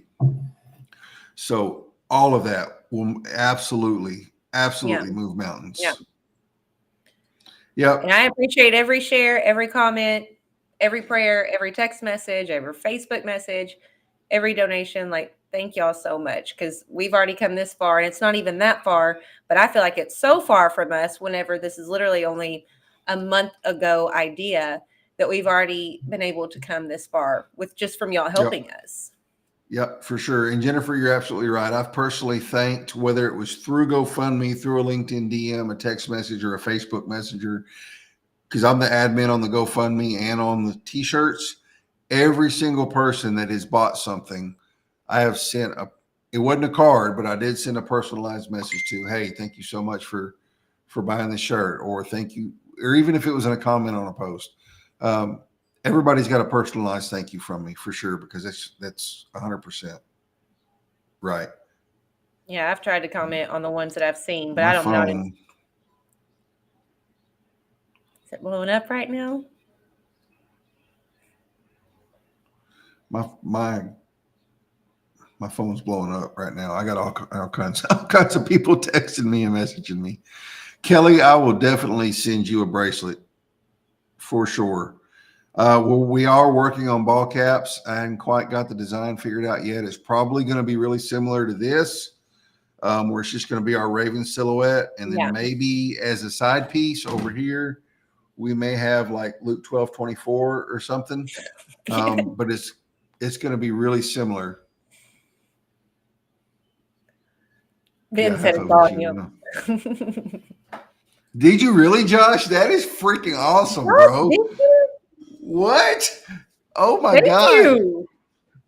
So all of that will absolutely move mountains. Yeah. Yep. And I appreciate every share, every comment, every prayer, every text message, every Facebook message, every donation. Like, thank y'all so much, because we've already come this far, and it's not even that far, but I feel like it's so far from us whenever this is literally only a month ago idea that we've already been able to come this far with just from y'all helping us. Yep, for sure. And Jennifer, you're absolutely right. I've personally thanked, whether it was through GoFundMe, through a LinkedIn DM, a text message, or a Facebook Messenger, because I'm the admin on the GoFundMe and on the t-shirts. Every single person that has bought something, I have sent it wasn't a card, but I did send a personalized message to, hey, thank you so much for buying the shirt, or thank you, or even if it was in a comment on a post. Everybody's got a personalized thank you from me, for sure, because that's 100% right. Yeah, I've tried to comment on the ones that I've seen, but I don't know. Is it blowing up right now? My phone's blowing up right now. I got all kinds of people texting me and messaging me. Kelly, I will definitely send you a bracelet for sure. Well, we are working on ball caps. I haven't quite got the design figured out yet. It's probably going to be really similar to this, where it's just going to be our Raven silhouette. And then maybe as a side piece over here, we may have like Luke 12:24 or something. But it's going to be really similar. Ben said it's on you. Did you really, Josh? That is freaking awesome, bro. What? Oh my God.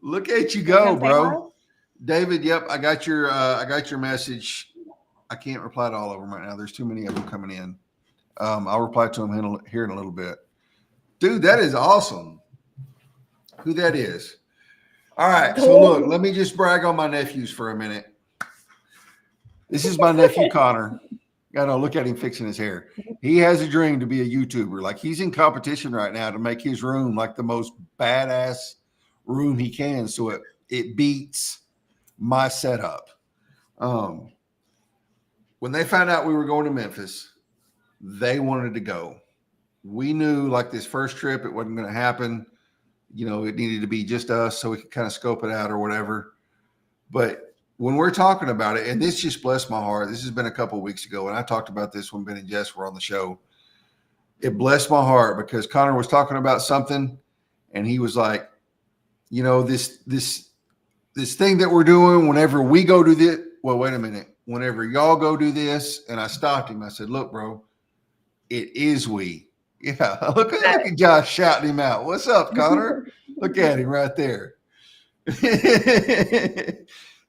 Look at you go, bro. David, yep, I got your message. I can't reply to all of them right now. There's too many of them coming in. I'll reply to them here in a little bit. Dude, that is awesome. Who that is. All right. So look, let me just brag on my nephews for a minute. This is my nephew, Connor. I know, look at him fixing his hair. He has a dream to be a YouTuber. Like he's in competition right now to make his room like the most badass room he can, so it beats my setup. Um, when they found out we were going to Memphis, they wanted to go. We knew like this first trip, it wasn't going to happen. You know, it needed to be just us so we could kind of scope it out or whatever. But when we're talking about it, and this just blessed my heart. This has been a couple of weeks ago, and I talked about this when Ben and Jess were on the show. It blessed my heart because Connor was talking about something, and he was like, you know, this thing that we're doing. Whenever we go do this, well, wait a minute. Whenever y'all go do this, and I stopped him. I said, "Look, bro, it is we." Yeah, look at Josh shouting him out. What's up, Connor? Look at him right there.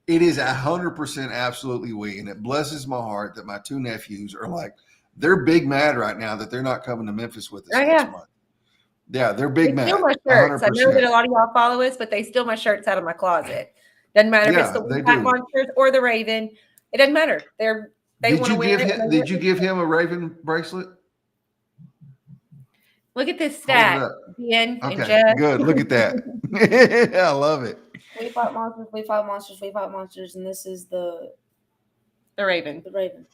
It is 100% absolutely we, and it blesses my heart that my two nephews are like, they're big mad right now that they're not coming to Memphis with us next month. Yeah, they're big mad. Steal my shirts. 100%. I know that a lot of y'all follow us, but they steal my shirts out of my closet. Doesn't matter if it's the Black Monsters or the Raven. It doesn't matter. They want to wear it. Did you give him a Raven bracelet? Look at this stack. Ben and Jeff. Good. Look at that. I love it. We fight monsters. We fight monsters. We fight monsters, and this is the Raven. The Raven.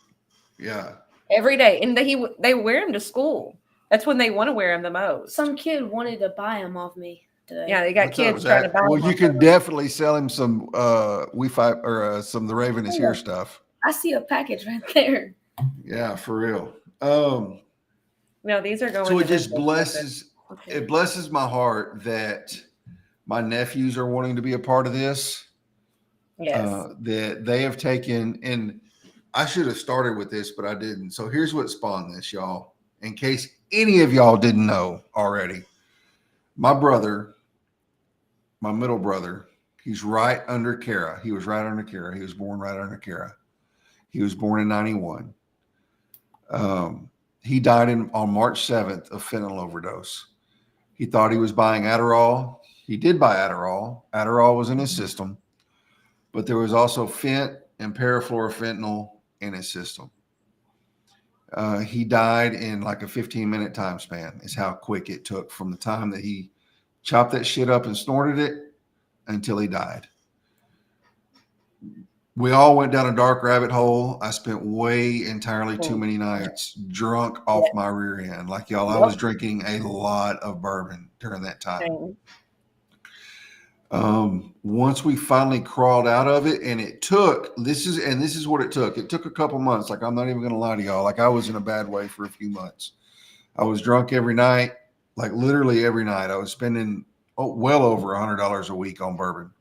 Yeah. Every day, and they wear them to school. That's when they want to wear them the most. Some kid wanted to buy them off me today. Yeah, they got kids trying to buy them. Well, you can definitely sell him some We Fight or some The Raven is Here stuff. I see a package right there. Yeah, for real. No, these are going. So it just blesses. Okay. It blesses my heart that my nephews are wanting to be a part of this. Yes. That they have taken, and I should have started with this, but I didn't. So here's what spawned this, y'all. In case any of y'all didn't know already, my brother, my middle brother, he's right under Kara. He was right under Kara. He was born right under Kara. He was born in 91. He died on March 7th of fentanyl overdose. He thought he was buying Adderall. He did buy Adderall. Adderall was in his system, but there was also fent and parafluorofentanyl in his system. He died in like a 15-minute time span is how quick it took from the time that he chopped that shit up and snorted it until he died. We all went down a dark rabbit hole. I spent way entirely too many nights drunk off my rear end. Like y'all, I was drinking a lot of bourbon during that time. Once we finally crawled out of it, and it took, this is what it took. It took a couple months. Like, I'm not even going to lie to y'all. Like, I was in a bad way for a few months. I was drunk every night, like literally every night. I was spending well over $100 a week on bourbon.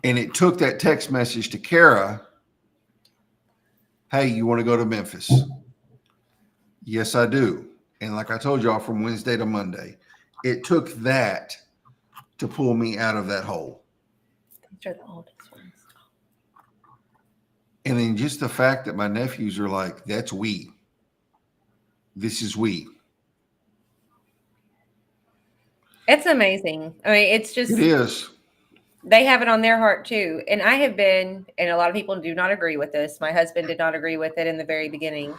And it took that text message to Kara. Hey, you want to go to Memphis? Yes, I do. And like I told y'all, from Wednesday to Monday, it took that to pull me out of that hole. These are the oldest ones. And then just the fact that my nephews are like, that's we. This is we. It's amazing. I mean, it's just. It is. They have it on their heart too. And I have been, and a lot of people do not agree with this. My husband did not agree with it in the very beginning.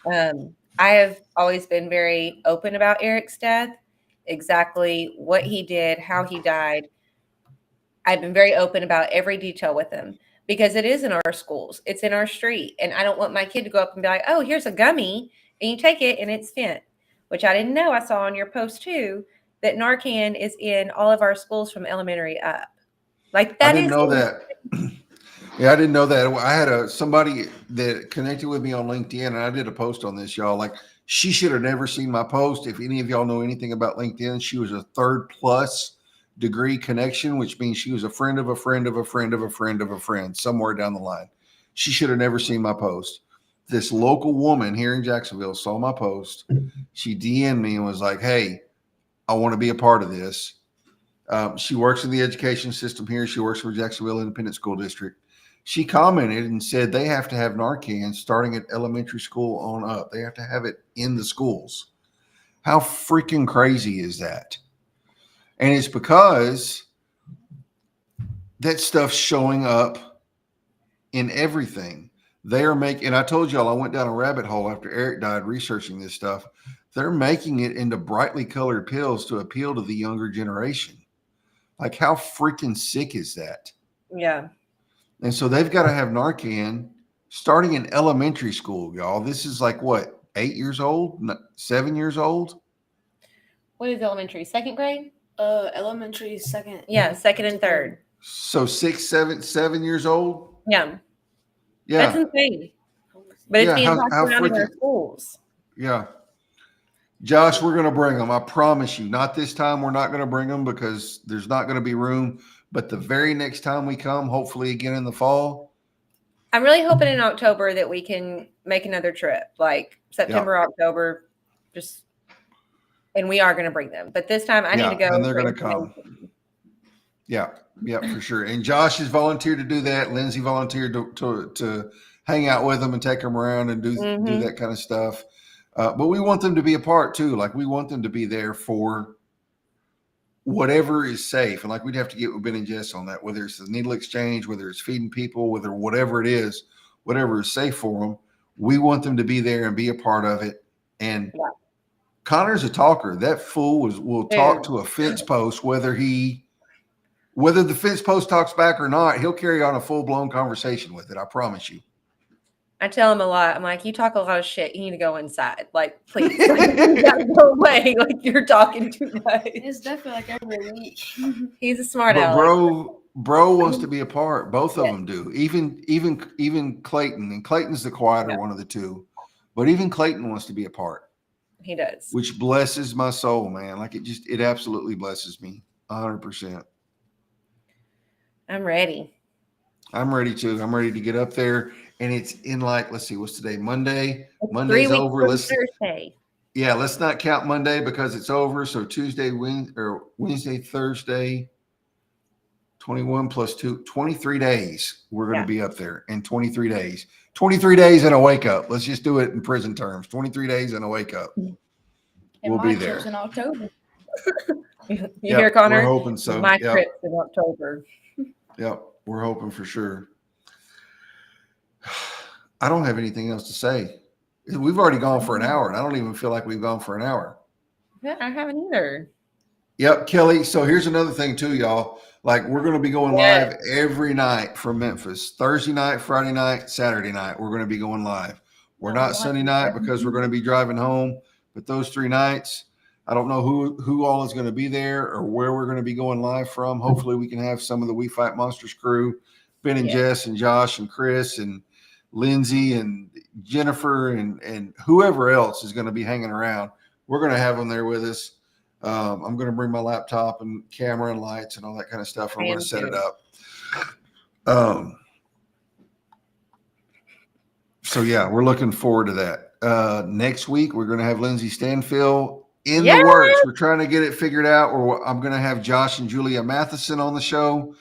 I have always been very open about Eric's death, exactly what he did, how he died. I've been very open about every detail with him because it is in our schools. It's in our street. And I don't want my kid to go up and be like, oh, here's a gummy. And you take it and it's fent, which I didn't know. I saw on your post too, that Narcan is in all of our schools from elementary up. Like that. I didn't know that. Yeah, I didn't know that. I had somebody that connected with me on LinkedIn, and I did a post on this, y'all. Like, she should have never seen my post. If any of y'all know anything about LinkedIn, she was a 3rd+ degree connection, which means she was a friend of a friend of a friend of a friend of a friend somewhere down the line. She should have never seen my post. This local woman here in Jacksonville saw my post. She DM'd me and was like, hey, I want to be a part of this. She works in the education system here. She works for Jacksonville Independent School District. She commented and said they have to have Narcan starting at elementary school on up. They have to have it in the schools. How freaking crazy is that? And it's because that stuff's showing up in everything. They are making, and I told y'all I went down a rabbit hole after Eric died researching this stuff. They're making it into brightly colored pills to appeal to the younger generation. Like, how freaking sick is that? Yeah. And so they've got to have Narcan starting in elementary school, y'all. This is like what, 8 years old, 7 years old? What is elementary? Second grade? Elementary, second. Yeah, second and third. So 6, 7 years old? Yeah. Yeah. That's insane. But it's Yeah, being how talked around in our freaking- schools. Yeah. Josh, we're going to bring them. I promise you. Not this time. We're not going to bring them because there's not going to be room. But the very next time we come, hopefully again in the fall. I'm really hoping in October that we can make another trip, like September, October, and we are going to bring them. But this time I need to go. And they're going to come. Yeah, for sure. And Josh has volunteered to do that. Lindsay volunteered to hang out with them and take them around and do that kind of stuff. But we want them to be a part too. Like, we want them to be there for whatever is safe. And like, we'd have to get with Ben and Jess on that, whether it's the needle exchange, whether it's feeding people, whatever it is, whatever is safe for them. We want them to be there and be a part of it. And Connor's a talker. That fool will talk to a fence post, whether the fence post talks back or not. He'll carry on a full-blown conversation with it. I promise you. I tell him a lot. I'm like, you talk a lot of shit. You need to go inside. Like, please. Like, you gotta go away. Like, you're talking too much. It's definitely like every week. He's a smart But aleck. bro wants to be a part. Both of them do. Even Clayton. And Clayton's the quieter one of the two. But even Clayton wants to be a part. He does. Which blesses my soul, man. Like, it absolutely blesses me 100%. I'm ready. I'm ready to get up there. And it's in, like, let's see, what's today? Monday. It's Monday's 3 weeks over. from Let's Thursday. Yeah, let's not count Monday because it's over. So Tuesday, Wednesday, Thursday, 21 plus 2, 23 days. We're going to be up there in 23 days. 23 days and a wake up. Let's just do it in prison terms. 23 days and a wake up. We'll be there. In October. You hear, Connor? We're hoping so. My trip's in October. Yep, we're hoping for sure. I don't have anything else to say. We've already gone for an hour, and I don't even feel like we've gone for an hour. Yeah, I haven't either. Yep, Kelly. So here's another thing too, y'all. Like, we're going to be going live every night from Memphis. Thursday night, Friday night, Saturday night. We're going to be going live. We're not Sunday night because we're going to be driving home. But those 3 nights, I don't know who all is going to be there or where we're going to be going live from. Hopefully we can have some of the We Fight Monsters crew, Ben and Jess and Josh and Chris and Lindsay and Jennifer and whoever else is going to be hanging around. We're going to have them there with us. I'm going to bring my laptop and camera and lights and all that kind of stuff. I'm going to set it up. So yeah, we're looking forward to that. Next week, we're going to have Lindsay Stanfield in the works. We're trying to get it figured out. I'm going to have Josh and Julia Matheson on the show.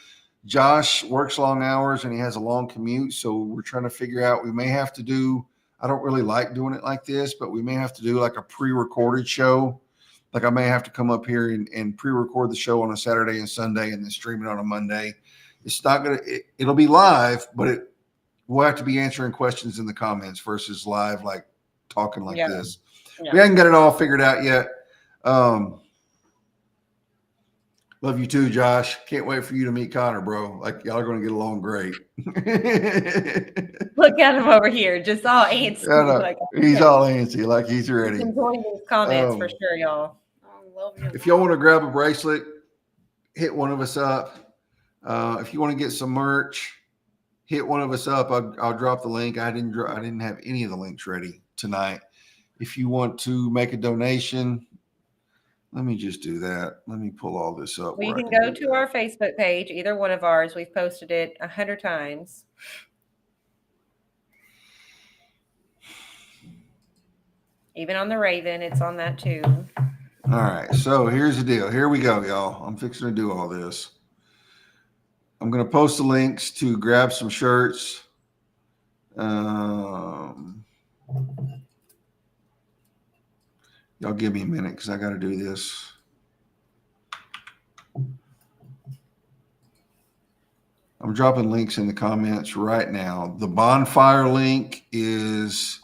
Josh works long hours and he has a long commute. So we're trying to figure out, we may have to do, I don't really like doing it like this, but we may have to do like a pre-recorded show. Like, I may have to come up here and pre-record the show on a Saturday and Sunday and then stream it on a Monday. It's not going to, it'll be live, but we'll have to be answering questions in the comments versus live, like talking like this. Yeah. We haven't got it all figured out yet. Love you too, Josh. Can't wait for you to meet Connor, bro. Like, y'all are going to get along great. Look at him over here, just all antsy. Like, he's all antsy, like he's ready. He's enjoying these comments for sure, y'all. If y'all want to grab a bracelet, hit one of us up. If you want to get some merch, hit one of us up. I'll drop the link. I didn't have any of the links ready tonight. If you want to make a donation, let me just do that. Let me pull all this up. Well, you can go to our Facebook page, either one of ours. We've posted it 100 times. Even on the Raven, it's on that too. All right. So here's the deal. Here we go, y'all. I'm fixing to do all this. I'm going to post the links to grab some shirts. Y'all give me a minute because I got to do this. I'm I'm dropping links in the comments right now. The bonfire link is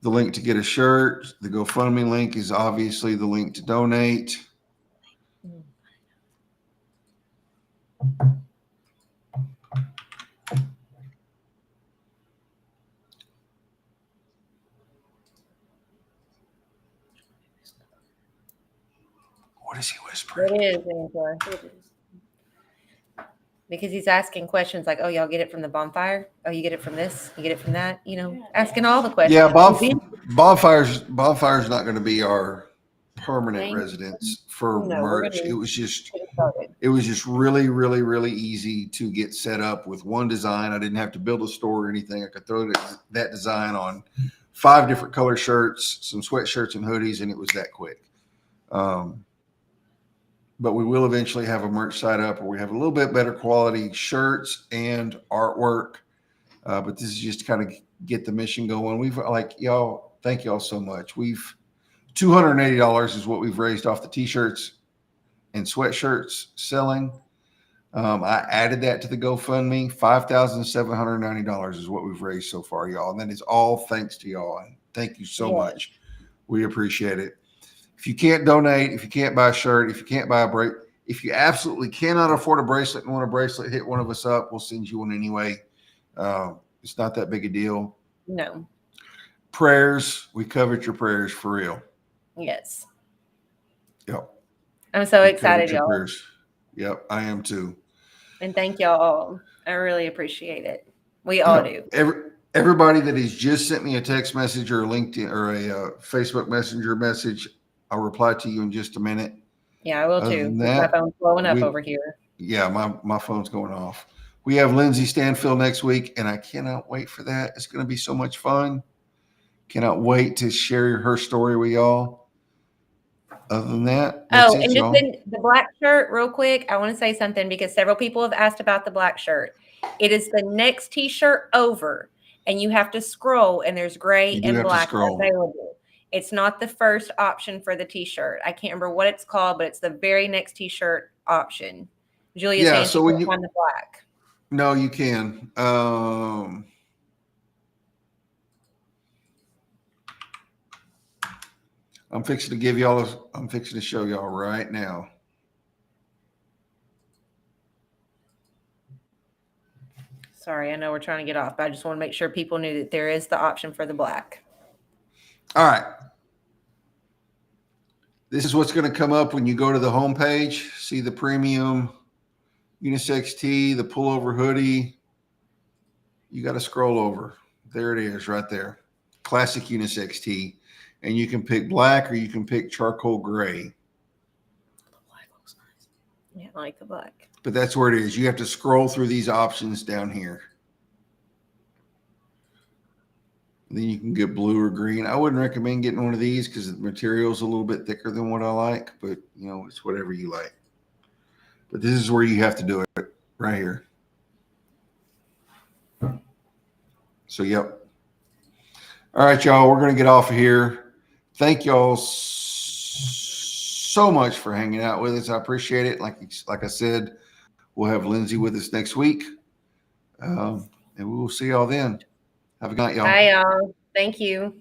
the link to get a shirt. The GoFundMe link is obviously the link to donate. What is he whispering? It is, Angela. Because he's asking questions like, "Oh, y'all get it from the bonfire? Oh, you get it from this? You get it from that?" You know, asking all the questions. Yeah, bonfire's not going to be our permanent residence for merch. It was just really, really, really easy to get set up with one design. I didn't have to build a store or anything. I could throw that design on 5 different color shirts, some sweatshirts and hoodies, and it was that quick. But we will eventually have a merch site up where we have a little bit better quality shirts and artwork. But this is just to kind of get the mission going. We've y'all, thank y'all so much. We've $280 is what we've raised off the t-shirts and sweatshirts selling. I added that to the GoFundMe. $5,790 is what we've raised so far, y'all. And that is all thanks to y'all. And thank you so much. We appreciate it. If you can't donate, if you can't buy a shirt, if you can't buy a break, if you absolutely cannot afford a bracelet and want a bracelet, hit one of us up. We'll send you one anyway. It's not that big a deal. No. Prayers. We covered your prayers for real. Yes. Yep. I'm so excited, y'all. Prayers. Yep, I am too. And thank y'all all. I really appreciate it. We all do. Everybody that has just sent me a text message or a LinkedIn or a Facebook Messenger message, I'll reply to you in just a minute. Yeah, I will too. My phone's blowing up over here. Yeah, my phone's going off. We have Lindsay Stanfield next week, and I cannot wait for that. It's going to be so much fun. Cannot wait to share her story with y'all. Other than that, that's it, y'all. The black shirt, real quick, I want to say something because several people have asked about the black shirt. It is the next t-shirt over, and you have to scroll, and there's gray and black available. It's not the first option for the t-shirt. I can't remember what it's called, but it's the very next t-shirt option. Julia's saying so when you find the black. No, you can. I'm fixing to show y'all right now. Sorry, I know we're trying to get off, but I just want to make sure people knew that there is the option for the black. All right. This is what's going to come up when you go to the home page. See the premium unisex tee, the pullover hoodie. You got to scroll over. There it is right there. Classic unisex tee. And you can pick black or you can pick charcoal gray. The black looks nice. Yeah, I like the black. But that's where it is. You have to scroll through these options down here. And then you can get blue or green. I wouldn't recommend getting one of these because the material is a little bit thicker than what I like. But, you know, it's whatever you like. But this is where you have to do it right here. So, yep. All right, y'all. We're going to get off of here. Thank y'all so much for hanging out with us. I appreciate it. Like I said, we'll have Lindsay with us next week. And we will see y'all then. Have a good night, y'all. Bye, y'all. Thank you.